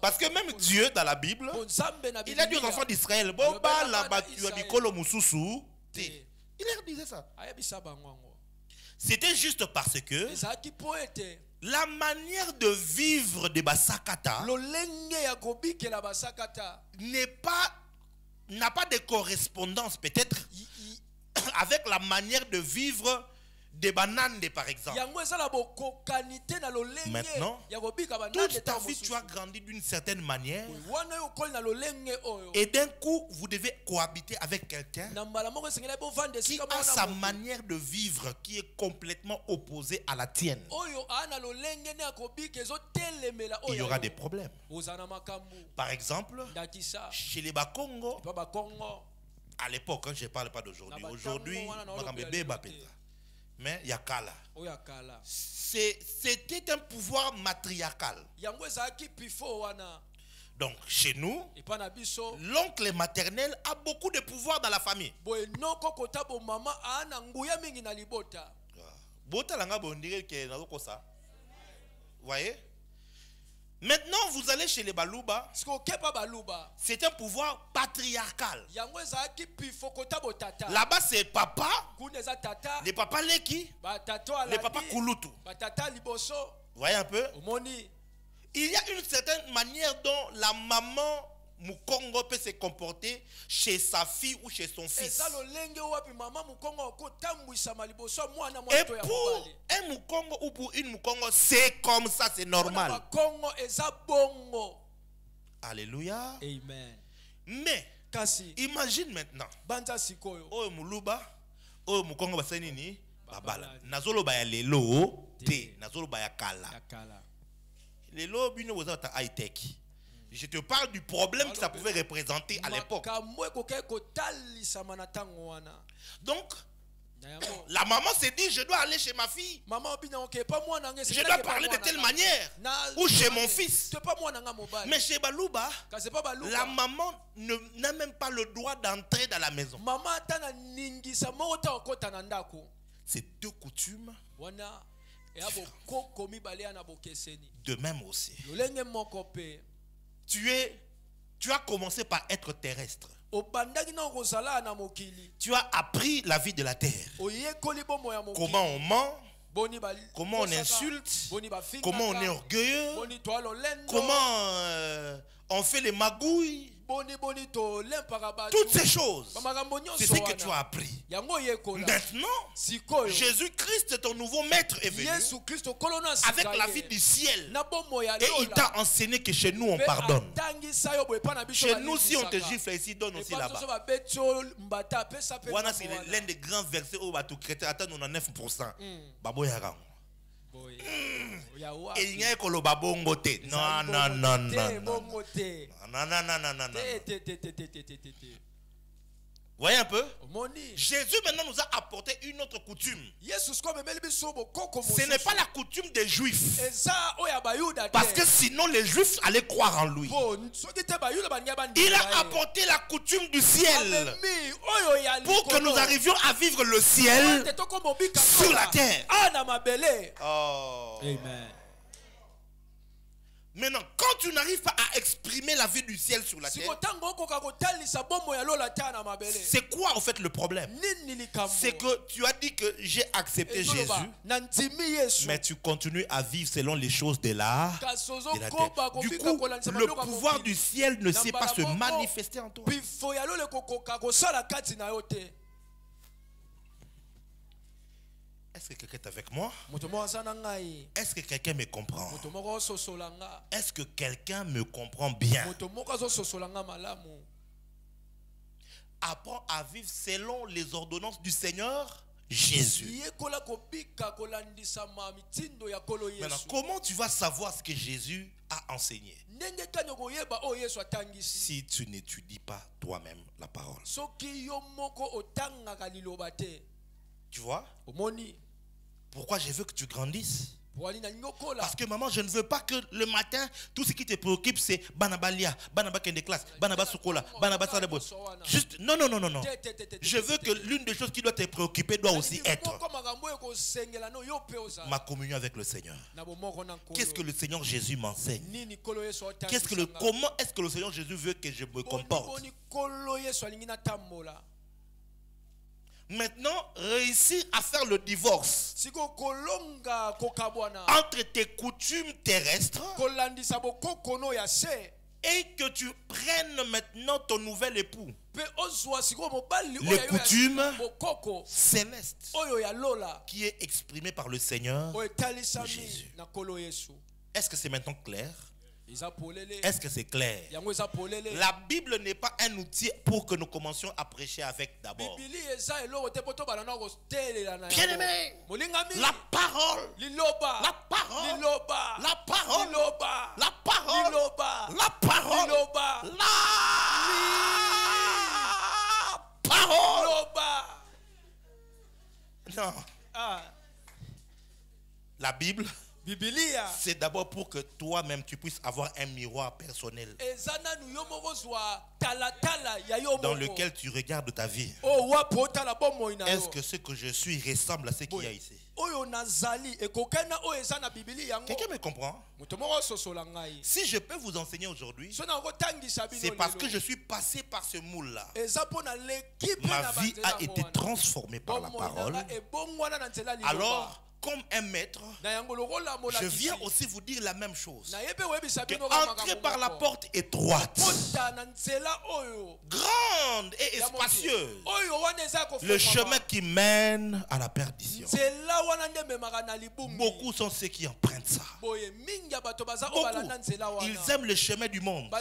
Parce que même Dieu, dans la Bible, il a dit aux enfants d'Israël, il leur disait ça. C'était juste parce que la manière de vivre de Basakata n'a pas de correspondance peut-être avec la manière de vivre des bananes par exemple. Maintenant, toute ta vie tu as grandi d'une certaine manière et d'un coup vous devez cohabiter avec quelqu'un qui a sa manière de vivre qui est complètement opposée à la tienne. Il y aura des problèmes. Par exemple, chez les Bakongo, à l'époque, je ne parle pas d'aujourd'hui. Aujourd'hui, mais il y a Kala. C'était un pouvoir matriarcal. Donc chez nous, l'oncle maternel a beaucoup de pouvoir dans la famille. Vous voyez? Maintenant, vous allez chez les Baluba. C'est un pouvoir patriarcal. Là-bas, c'est papa, les papas Leki, les papas Kulutu. Vous voyez un peu? Il y a une certaine manière dont la maman Mukongo peut se comporter chez sa fille ou chez son fils. Et pour un Mukongo ou pour une Mukongo, c'est comme ça, c'est normal. Alléluia. Amen. Mais imagine maintenant. Oh Muluba, oh Mukongo basenini, babala. Nazolo baya lelo, te, nazolo baya kala. Lelo bino wazata high tech. Je te parle du problème que ça pouvait représenter à l'époque. Donc, la maman s'est dit, je dois aller chez ma fille. Je dois parler de telle manière. Ou chez mon fils. Mais chez Baluba, la maman n'a même pas le droit d'entrer dans la maison. C'est deux coutumes. De même aussi. Tu as commencé par être terrestre. Tu as appris la vie de la terre. Comment on ment, comment on insulte, comment on est orgueilleux, comment on fait les magouilles. Toutes ces choses, c'est ce que tu as appris. Maintenant, Jésus-Christ, ton nouveau maître, est venu avec la vie du ciel. Et il t'a enseigné que chez nous, on pardonne. Chez nous, si on te gifle ici, donne aussi là-bas. Voilà, c'est l'un des grands versets où tu chrétien attend 99%. Et il n'y a que le babongo te. Non, non, non, non. Non, non, non, non, non, non. Voyez un peu? Jésus maintenant nous a apporté une autre coutume. Ce n'est pas la coutume des Juifs. Parce que sinon les Juifs allaient croire en lui. Il a apporté la coutume du ciel. Pour que nous arrivions à vivre le ciel sur la terre. Oh. Amen. Maintenant, quand tu n'arrives pas à exprimer la vie du ciel sur la terre, c'est quoi en fait le problème? C'est que tu as dit que j'ai accepté Jésus, mais tu continues à vivre selon les choses de la terre. Du coup, le pouvoir du ciel ne sait pas se manifester en toi. Est-ce que quelqu'un est avec moi? Est-ce que quelqu'un me comprend? Est-ce que quelqu'un me comprend bien? Apprends à vivre selon les ordonnances du Seigneur Jésus. Maintenant, comment tu vas savoir ce que Jésus a enseigné si tu n'étudies pas toi-même la parole? Tu vois? Pourquoi je veux que tu grandisses? Parce que maman, je ne veux pas que le matin, tout ce qui te préoccupe, c'est Banabalia, Banaba Kende classe, Banaba Sukola, Banaba Sadebo. Juste, non. Je veux que l'une des choses qui doit te préoccuper doit aussi être ma communion avec le Seigneur. Qu'est-ce que le Seigneur Jésus m'enseigne? Comment est-ce que le Seigneur Jésus veut que je me comporte? Maintenant, réussir à faire le divorce entre tes coutumes terrestres et que tu prennes maintenant ton nouvel époux, les coutumes célestes qui est exprimé par le Seigneur Jésus. Est-ce que c'est maintenant clair? Est-ce que c'est clair? La Bible n'est pas un outil pour que nous commencions à prêcher avec d'abord. Bien-aimé, la parole, la parole, la parole, la parole, la parole, la parole. Non. La Bible, c'est d'abord pour que toi-même tu puisses avoir un miroir personnel dans lequel tu regardes ta vie. Est-ce que ce que je suis ressemble à ce qu'il y a ici? Quelqu'un me comprend? Si je peux vous enseigner aujourd'hui, c'est parce que je suis passé par ce moule-là. Ma vie a été transformée par la parole. Alors, comme un maître, je viens aussi vous dire la même chose. Entrez par la porte étroite, grande et spacieuse, le chemin qui mène à la perdition. Beaucoup sont ceux qui empruntent ça. Beaucoup. Ils aiment le chemin du monde.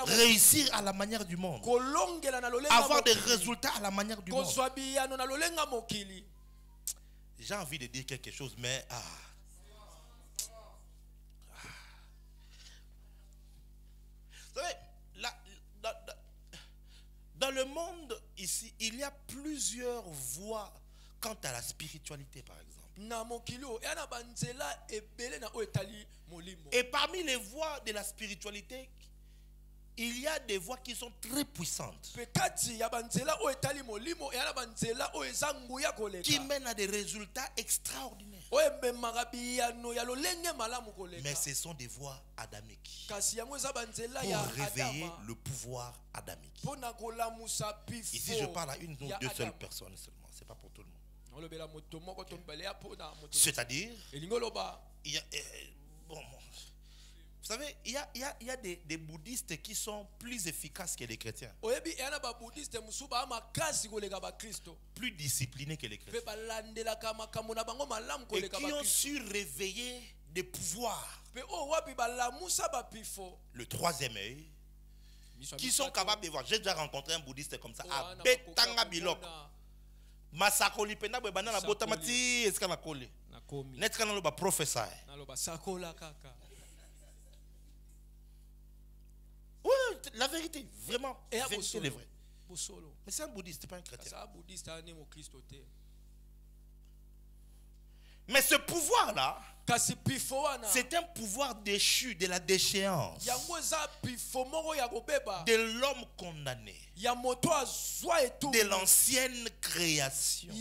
Réussir à la manière du monde. Avoir des résultats à la manière du monde. J'ai envie de dire quelque chose, mais Vous savez, dans le monde ici, il y a plusieurs voies quant à la spiritualité, par exemple. Et parmi les voies de la spiritualité, il y a des voies qui sont très puissantes, qui mènent à des résultats extraordinaires. Mais ce sont des voies adamiques pour réveiller le pouvoir adamique. Ici, je parle à une ou deux seules personnes seulement. Ce n'est pas pour tout le monde. C'est-à-dire, il y a, vous savez, il y a des bouddhistes qui sont plus efficaces que les chrétiens. Plus disciplinés que les chrétiens. Et qui ont su réveiller des pouvoirs. Le troisième œil. Qui sont capables de voir. J'ai déjà rencontré un bouddhiste comme ça. À Betanga Bilok. Masakoli pena bebana la botamati eskana koli. Netkana loba professeur. Oui, la vérité, vraiment. C'est le vrai. Mais c'est un bouddhiste, c'est pas un chrétien. Mais ce pouvoir-là, c'est un pouvoir déchu de la déchéance, de l'homme condamné, de l'ancienne création.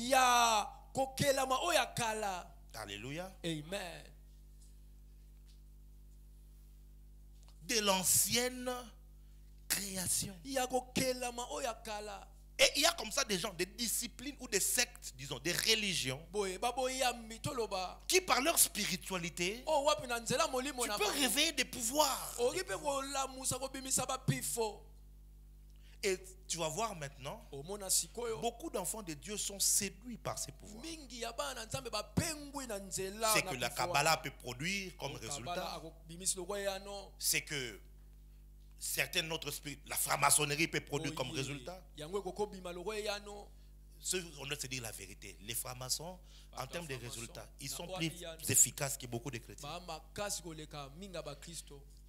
Alléluia. Amen. De l'ancienne création. Et il y a comme ça des gens, des disciplines ou des sectes, disons, des religions, qui par leur spiritualité, tu peux réveiller des pouvoirs. Et tu vas voir maintenant, beaucoup d'enfants de Dieu sont séduits par ces pouvoirs. C'est que la Kabbalah peut produire comme résultat. C'est que certaines autres spiritualités, la franc-maçonnerie peut produire comme résultat. On doit se dire la vérité. Les francs-maçons, en termes de résultats, ils sont plus efficaces que beaucoup de chrétiens.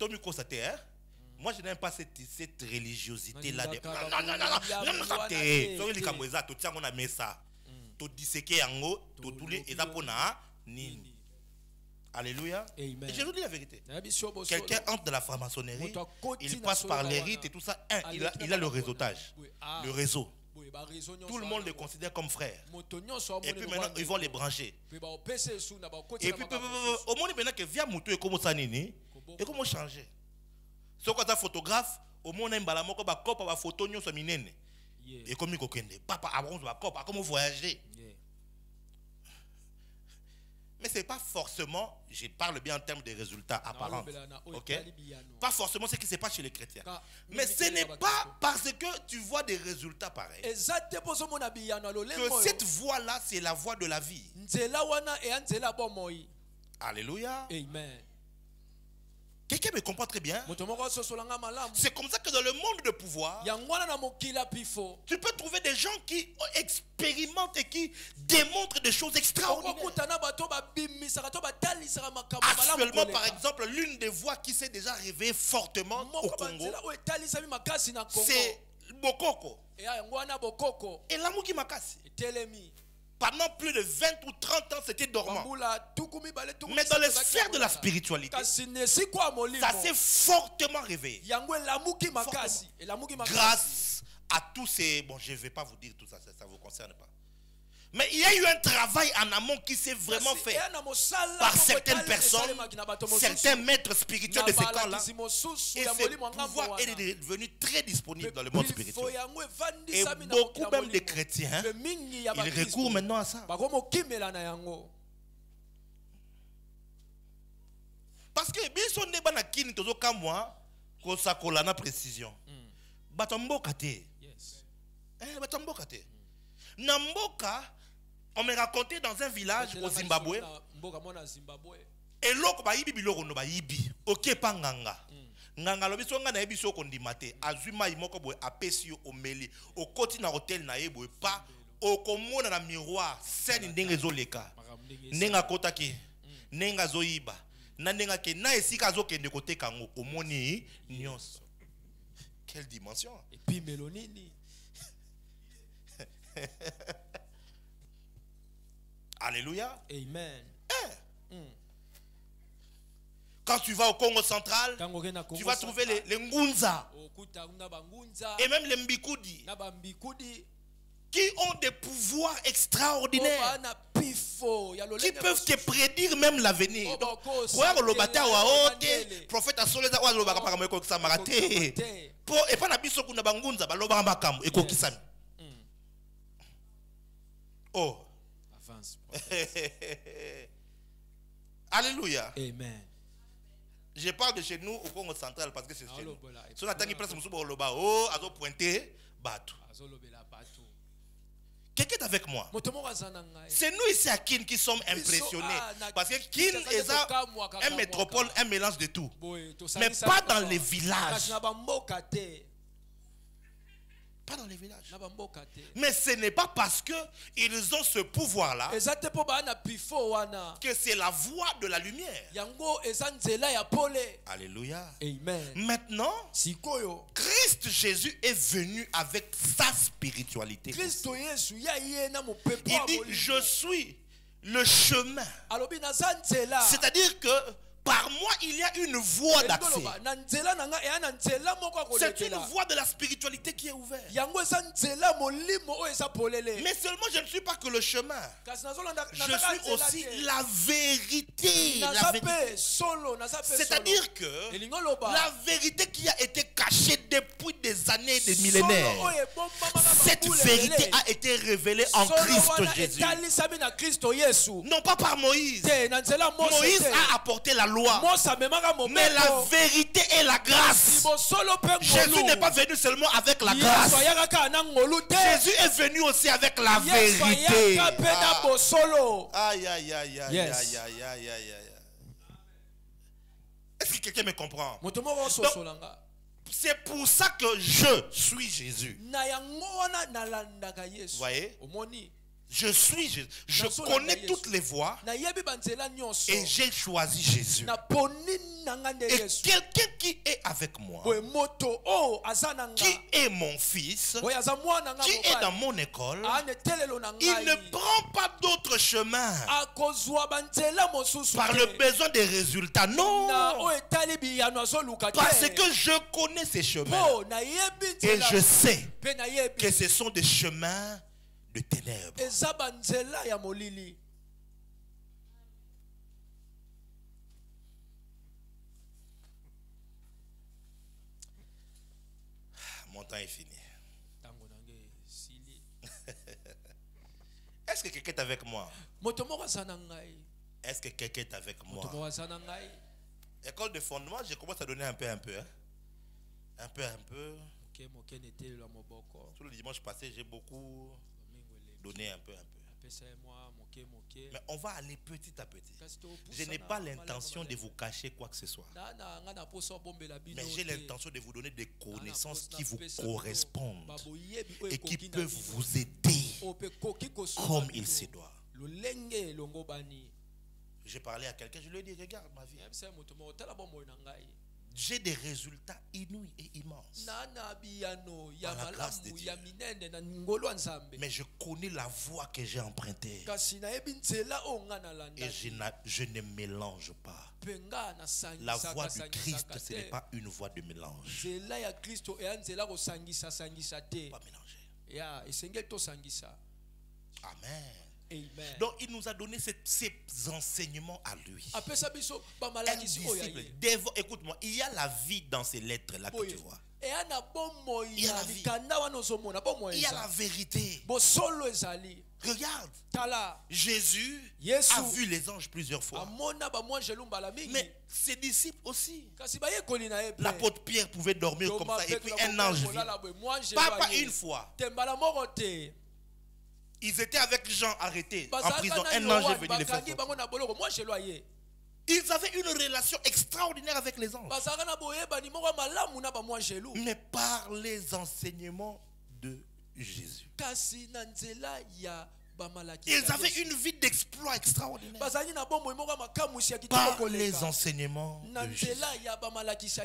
Tu as constaté, hein? Moi, je n'aime pas cette religiosité-là. Alléluia. Et je vous dis la vérité. Quelqu'un entre dans la franc-maçonnerie, il passe par les rites et tout ça. Il a le réseautage, le réseau. Tout le monde les considère comme frères. Et puis maintenant, ils vont les brancher. Et puis, au moment maintenant que via Moutou et comment ça nini, et comment changer. Ce qu'on a photographe, au moment où on a une photo, on a une et comme il papa, comment voyager. Mais ce n'est pas forcément, je parle bien en termes de résultats apparents, okay? Pas forcément ce qui se passe chez les chrétiens. Mais ce n'est pas parce que tu vois des résultats pareils que cette voie-là, c'est la voie de la vie. Alléluia. Amen. Quelqu'un me comprend très bien. C'est comme ça que dans le monde de pouvoir, tu peux trouver des gens qui expérimentent et qui démontrent des choses extraordinaires. Actuellement, par exemple, l'une des voix qui s'est déjà réveillée fortement au Congo, c'est Bokoko. Et Lamuki Makasi. Pendant plus de 20 ou 30 ans, c'était dormant. Mais dans les sphères de la spiritualité, ça s'est fortement réveillé. Fortement. Grâce à tous ces... Bon, je ne vais pas vous dire tout ça, ça ne vous concerne pas. Mais il y a eu un travail en amont qui s'est vraiment fait par certaines personnes, certains maîtres spirituels de ces camps-là. Et ce pouvoir est devenu très disponible dans le monde spirituel. Et beaucoup même de chrétiens, ils recourent maintenant à ça. Parce que bien sûr, on est kini tozo kamwa ko sakola na précision. Batombo kate. Batombo kate. Namboka, on m'a raconté dans un village au Zimbabwe. Et l'autre ba yibi biloko no ba yibi. OK pa nganga. Nganga lobi so ngana yebi so kondimate. Azuma imoko boy apesi yo omeli. Okoti na hotel na yebo pa okomona na miroir scène ndenge zoleka. Nenga kotaki. Nenga zoyiba. Na nenga ke na esika zokende kote kango omoni nyonso. Quelle dimension. Et puis melonini. Alléluia. Amen. Quand tu vas au Congo central, tu vas trouver les Ngunza et même les Mbikudi qui ont des pouvoirs extraordinaires, qui peuvent te prédire même l'avenir. Prophète oh. Alléluia. Amen. Je parle de chez nous au Congo central parce que c'est chez nous. Si on attend qu'il prenne son souba au loba, oh, à pointer, bateau. Quelqu'un est avec moi. C'est nous ici à Kin qui sommes impressionnés. Parce que Kin est un métropole, un mélange de tout. Mais pas dans les villages. Pas dans les villages. Mais ce n'est pas parce qu'ils ont ce pouvoir-là que c'est la voie de la lumière. Alléluia. Amen. Maintenant, Christ Jésus est venu avec sa spiritualité. Il dit, je suis le chemin. C'est-à-dire que par moi, il y a une voie d'accès. C'est une voie de la spiritualité qui est ouverte. Mais seulement, je ne suis pas que le chemin. Je suis aussi la vérité. C'est-à-dire que la vérité qui a été cachée depuis des années et des millénaires, cette vérité a été révélée en Christ Jésus. Non pas par Moïse. Moïse a apporté la loi. Mais la vérité et la grâce. Jésus n'est pas venu seulement avec la grâce. Jésus est venu aussi avec la vérité. Aïe, aïe, aïe, aïe, aïe, aïe, aïe, aïe. Est-ce que quelqu'un me comprend? C'est pour ça que je suis Jésus. Vous voyez? Je connais toutes les voies et j'ai choisi Jésus. Et quelqu'un qui est avec moi, qui est mon fils, qui est dans mon école, il ne prend pas d'autre chemin par le besoin des résultats. Non, parce que je connais ces chemins et je sais que ce sont des chemins de ténèbres. Mon temps est fini. Est-ce que quelqu'un est avec moi? Est-ce que quelqu'un est avec moi? École de fondement, je commence à donner un peu. Hein? Un peu. Tout le dimanche passé, j'ai beaucoup donné un peu. Mais on va aller petit à petit. Je n'ai pas l'intention de vous cacher quoi que ce soit. Mais j'ai l'intention de vous donner des connaissances qui vous correspondent et qui peuvent vous aider comme il se doit. J'ai parlé à quelqu'un, je lui ai dit, regarde ma vie. J'ai des résultats inouïs et immenses par la grâce de Dieu. Mais je connais la voie que j'ai empruntée et je ne mélange pas. La voie du Christ, ce n'est pas une voie de mélange. Pas mélanger. Amen. Amen. Donc il nous a donné ces enseignements à lui. Un disciple, écoute-moi, il y a la vie dans ces lettres là que tu vois. Il y a la vie. Il y a la vérité. Regarde, Jésus a vu les anges plusieurs fois. Mais ses disciples aussi. L'apôtre Pierre pouvait dormir comme ça et puis un ange vient. Pas une fois. Ils étaient avec Jean arrêtés en prison. Un ange est venu les faire sortir. Ils avaient une relation extraordinaire avec les anges. Mais par les enseignements de Jésus. Ils avaient une vie d'exploit extraordinaire. Par les enseignements de Jésus.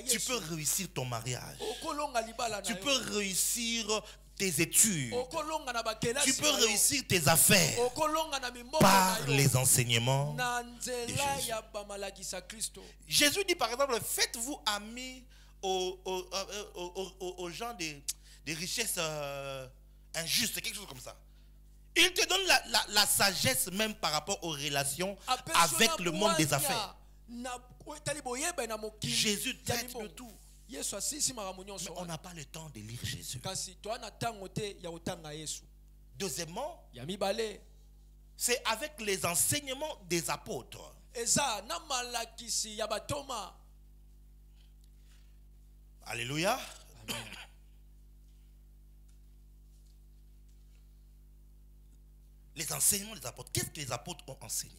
Tu peux réussir ton mariage. Tu peux réussir tes études. Tu peux réussir tes affaires par les enseignements de Jésus. Jésus dit par exemple, faites-vous amis aux gens des richesses injustes, quelque chose comme ça. Il te donne la sagesse même par rapport aux relations avec le monde des affaires. Jésus traite de tout. Mais on n'a pas le temps de lire Jésus. Deuxièmement, c'est avec les enseignements des apôtres. Alléluia. Amen. Les enseignements des apôtres. Qu'est-ce que les apôtres ont enseigné?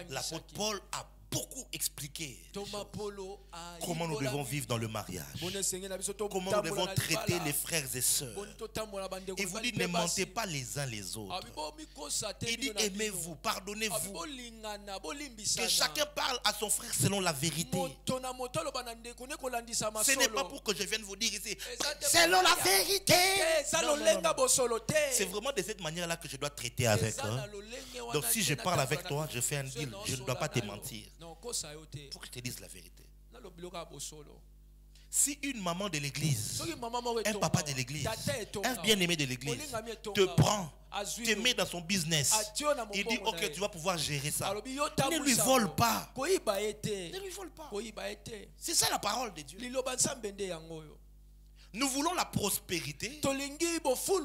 L'apôtre Paul a beaucoup expliqué comment nous devons vivre dans le mariage, comment nous devons traiter les frères et sœurs. Et vous dites, ne mentez pas les uns les autres. Il dit, aimez-vous, pardonnez-vous, que chacun parle à son frère selon la vérité. Ce n'est pas pour que je vienne vous dire ici selon la vérité. C'est vraiment de cette manière là que je dois traiter avec. Donc si je parle avec toi, je fais un deal, je ne dois pas te mentir. Il faut que je te dise la vérité. Si une maman de l'église, un papa de l'église, un bien-aimé de l'église te prend, te met dans son business, il dit ok, tu vas pouvoir gérer ça. Ne lui vole pas. Ne lui vole pas. C'est ça la parole de Dieu. Nous voulons la prospérité,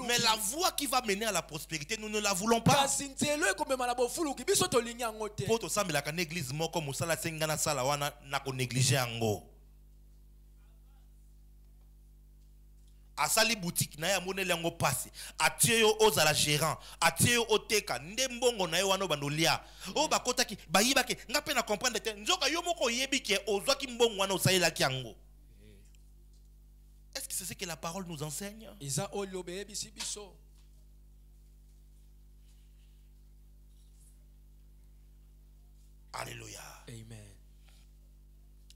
mais la voie qui va mener à la prospérité, nous ne la voulons pas. Poto sambela ka église moko musala sengana sala wana na ko négliger ango. Asali boutique na ya monele yango passe. Atie yo ozala gérant, atie yo oteka ndembongo na yo wana bandolia. O bakota ki bayiba ke ngape na comprendre te nzoka yo moko yebi ke ozwa ki mbongo wana osalela ki yango. Est-ce que c'est ce que la parole nous enseigne? Alléluia. Amen.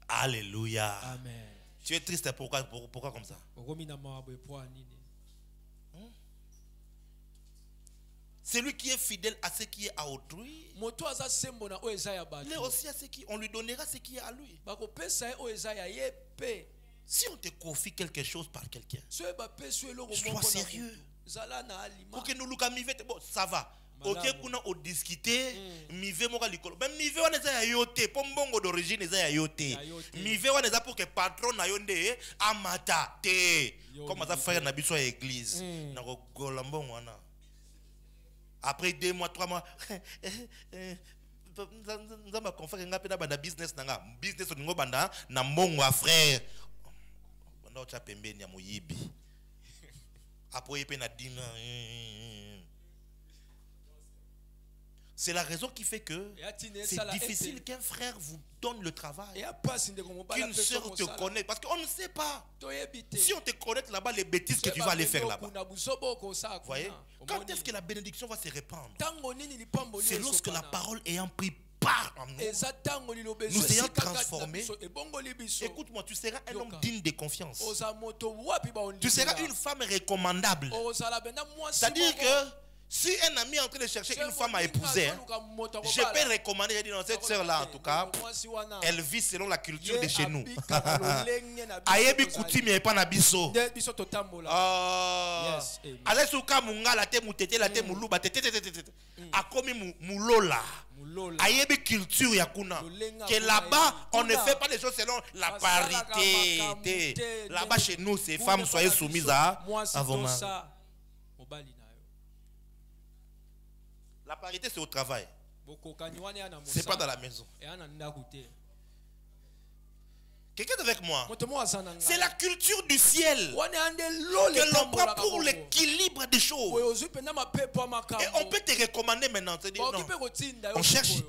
Alléluia. Amen. Tu es triste, pourquoi comme ça? Celui qui est fidèle à ce qui est à autrui, il est aussi à ce qui on lui donnera ce qui est à lui. Si on te confie quelque chose par quelqu'un, sois sérieux. Pour que nous bon, ça va. Ok, kuna o discuter, mive moka likolo. Ben mive wana za yote, pombongo d'origine za yote. Mive wana za pour que patron na yonde amata te. Comme ça frère na biso à église. Na ko golambongo wana. Après 2 mois, 3 mois, nous avons conféré un business, business au banda, na mongo à frère. On a déjà pembé ni amoyibi. Après il na dina. C'est la raison qui fait que c'est difficile qu'un frère vous donne le travail, qu'une sœur te connaisse, parce qu'on ne sait pas. Si on te connaît là-bas, les bêtises que tu vas aller faire là-bas. Vous voyez? Quand est-ce que la bénédiction va se répandre? C'est lorsque la parole ayant pris part en nous, nous ayant transformés. Écoute-moi, tu seras un homme digne de confiance. Tu seras une femme recommandable. C'est-à-dire que si un ami est en train de chercher une femme à épouser, je peux recommander, je dis non, cette sœur-là en tout cas, elle vit selon la culture de chez nous. Ayebi coutume et pas nabiso. Allez sur Kamunga, la te mutete, la te muluba, tete. Akomi mulola. Ayebi culture yakuna. Que là-bas, on ne fait pas les choses selon la parité. Là-bas chez nous, ces femmes soyez soumises à vos maris. La parité, c'est au travail. C'est pas dans la maison. Quelqu'un est avec moi? C'est la culture du ciel que l'on prend pour l'équilibre des choses. Et on peut te recommander maintenant. Non, on cherche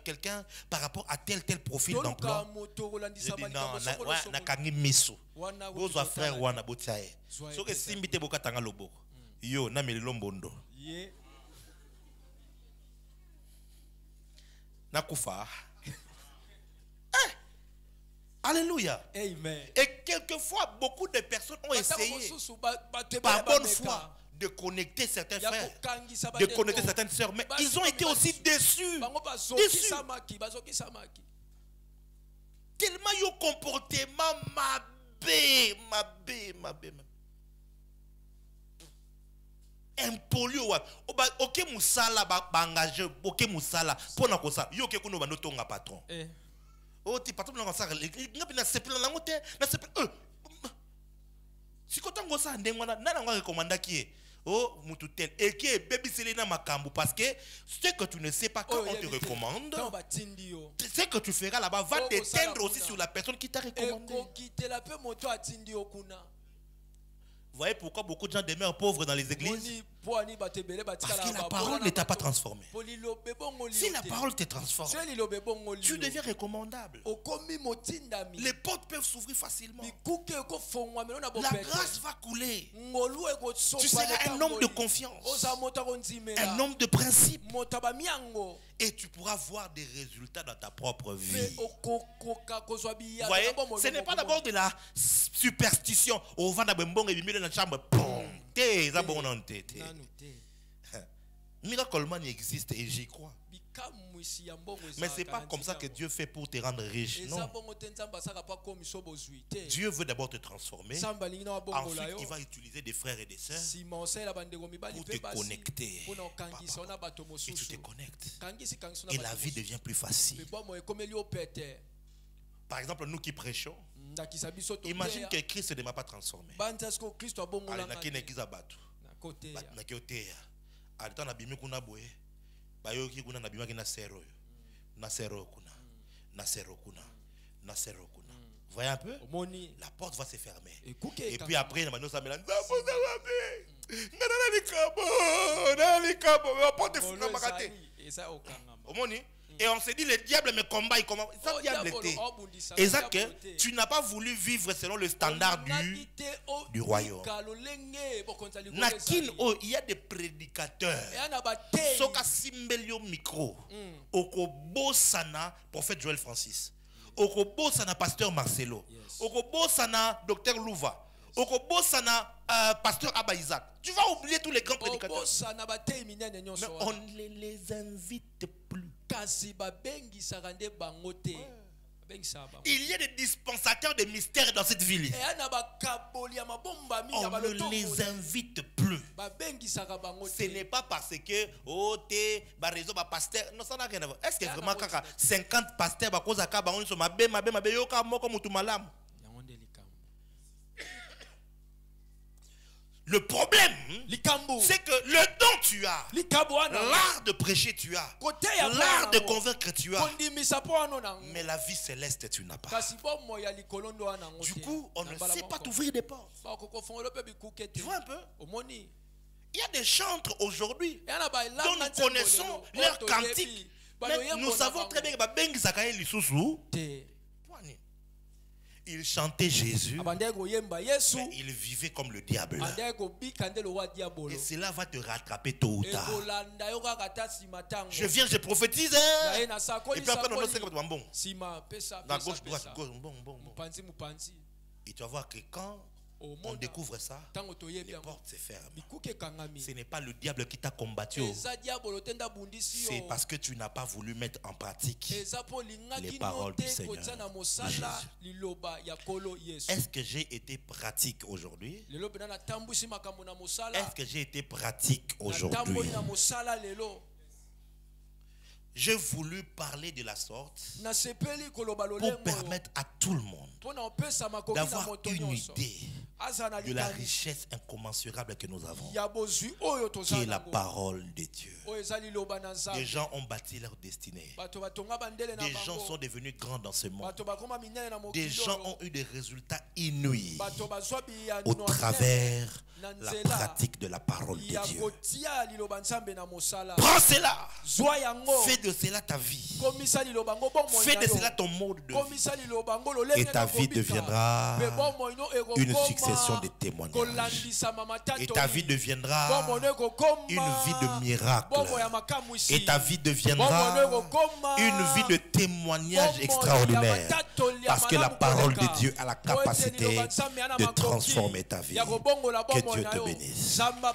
quelqu'un par rapport à tel profil d'emploi. Je dis non, nakani miso. Bozo frère wana botiae. So que simbite boka tanga lobo. Yo na meli lombondo. Nakufa. Alléluia. Amen. Et quelquefois, beaucoup de personnes ont essayé, par bonne foi, de connecter certains frères, de connecter certaines sœurs, mais ils ont été aussi déçus. Tellement ils comportement mabé. Impoli ok musala engagé ok musala pona ko sa yo ke kuno bando tonga patron oh ti patron na sa ngapi na sepela na ngote na sepela sikoto ngosa ndengwana na nga recommanda qui oh mutu tel et qui baby selena makambu parce que ce que tu ne sais pas quand on te recommande ce que tu feras là-bas va t'éteindre aussi sur la personne qui t'a recommandé. Vous voyez pourquoi beaucoup de gens demeurent pauvres dans les églises? Parce que la parole ne t'a pas transformé. Si la parole te transforme, tu deviens recommandable. Les portes peuvent s'ouvrir facilement. La grâce va couler. Tu seras un homme de confiance, un homme de principe. Et tu pourras voir des résultats dans ta propre vie. Vous voyez, ce n'est pas d'abord de la superstition. Au vent d'abembong et bimile dans la chambre. Miracle Man existe et j'y crois. Mais ce n'est pas comme ça que Dieu fait pour te rendre riche. Non. Dieu veut d'abord te transformer. Ensuite, il va utiliser des frères et des sœurs pour te connecter. Et tu te connectes. Et la vie devient plus facile. Par exemple, nous qui prêchons, imagine que Christ ne m'a pas transformé. Vous voyez un peu? La porte va se fermer. Et puis après, la Et on se dit, le diable me combat, il combat. Ça, diable était. Et ça, que tu n'as pas voulu vivre selon le standard du royaume. Il y a des prédicateurs. Soka Simbelio Micro. Okobo Sana, prophète Joël Francis. Okobo Sana, pasteur Marcelo. Okobo Sana, docteur Louva. Okobo Sana, pasteur Abba Isaac. Tu vas oublier tous les grands prédicateurs. Mais on ne les invite plus. Il y a des dispensateurs de mystères dans cette ville. On ne les invite plus. Ce n'est pas parce que pasteur. Non, ça n'a rien à voir. Est-ce que vraiment 50 pasteurs le problème, c'est que le don tu as, l'art de prêcher tu as, l'art de convaincre tu as, mais la vie céleste tu n'as pas. Du coup, on ne sait pas t'ouvrir des portes. Tu vois un peu? Il y a des chantres aujourd'hui dont nous connaissons leur cantique, mais nous savons très bien que il chantait Jésus, mais il vivait comme le diable. Et cela va te rattraper tôt ou tard. Je viens, je prophétise. Et puis après, on a bon. La gauche, droite, gauche, bon. Et tu vas voir que quand on découvre ça, les portes se ferment. Ce n'est pas le diable qui t'a combattu. C'est parce que tu n'as pas voulu mettre en pratique les paroles du Seigneur Jésus. Est-ce que j'ai été pratique aujourd'hui? Est-ce que j'ai été pratique aujourd'hui? J'ai voulu parler de la sorte pour permettre à tout le monde d'avoir une idée de la richesse incommensurable que nous avons, qui est la parole de Dieu. Des gens ont bâti leur destinée. Des gens sont devenus grands dans ce monde. Des gens ont eu des résultats inouïs au travers la pratique de la parole de Dieu. Prends cela. Fais de cela ta vie. Fais de cela ton mode de vie. Et ta vie deviendra une succession de témoignages. Et ta vie deviendra une vie de miracle. Et ta vie deviendra une vie de témoignage extraordinaire. Parce que la parole de Dieu a la capacité de transformer ta vie. Que Dieu te bénisse. Amen.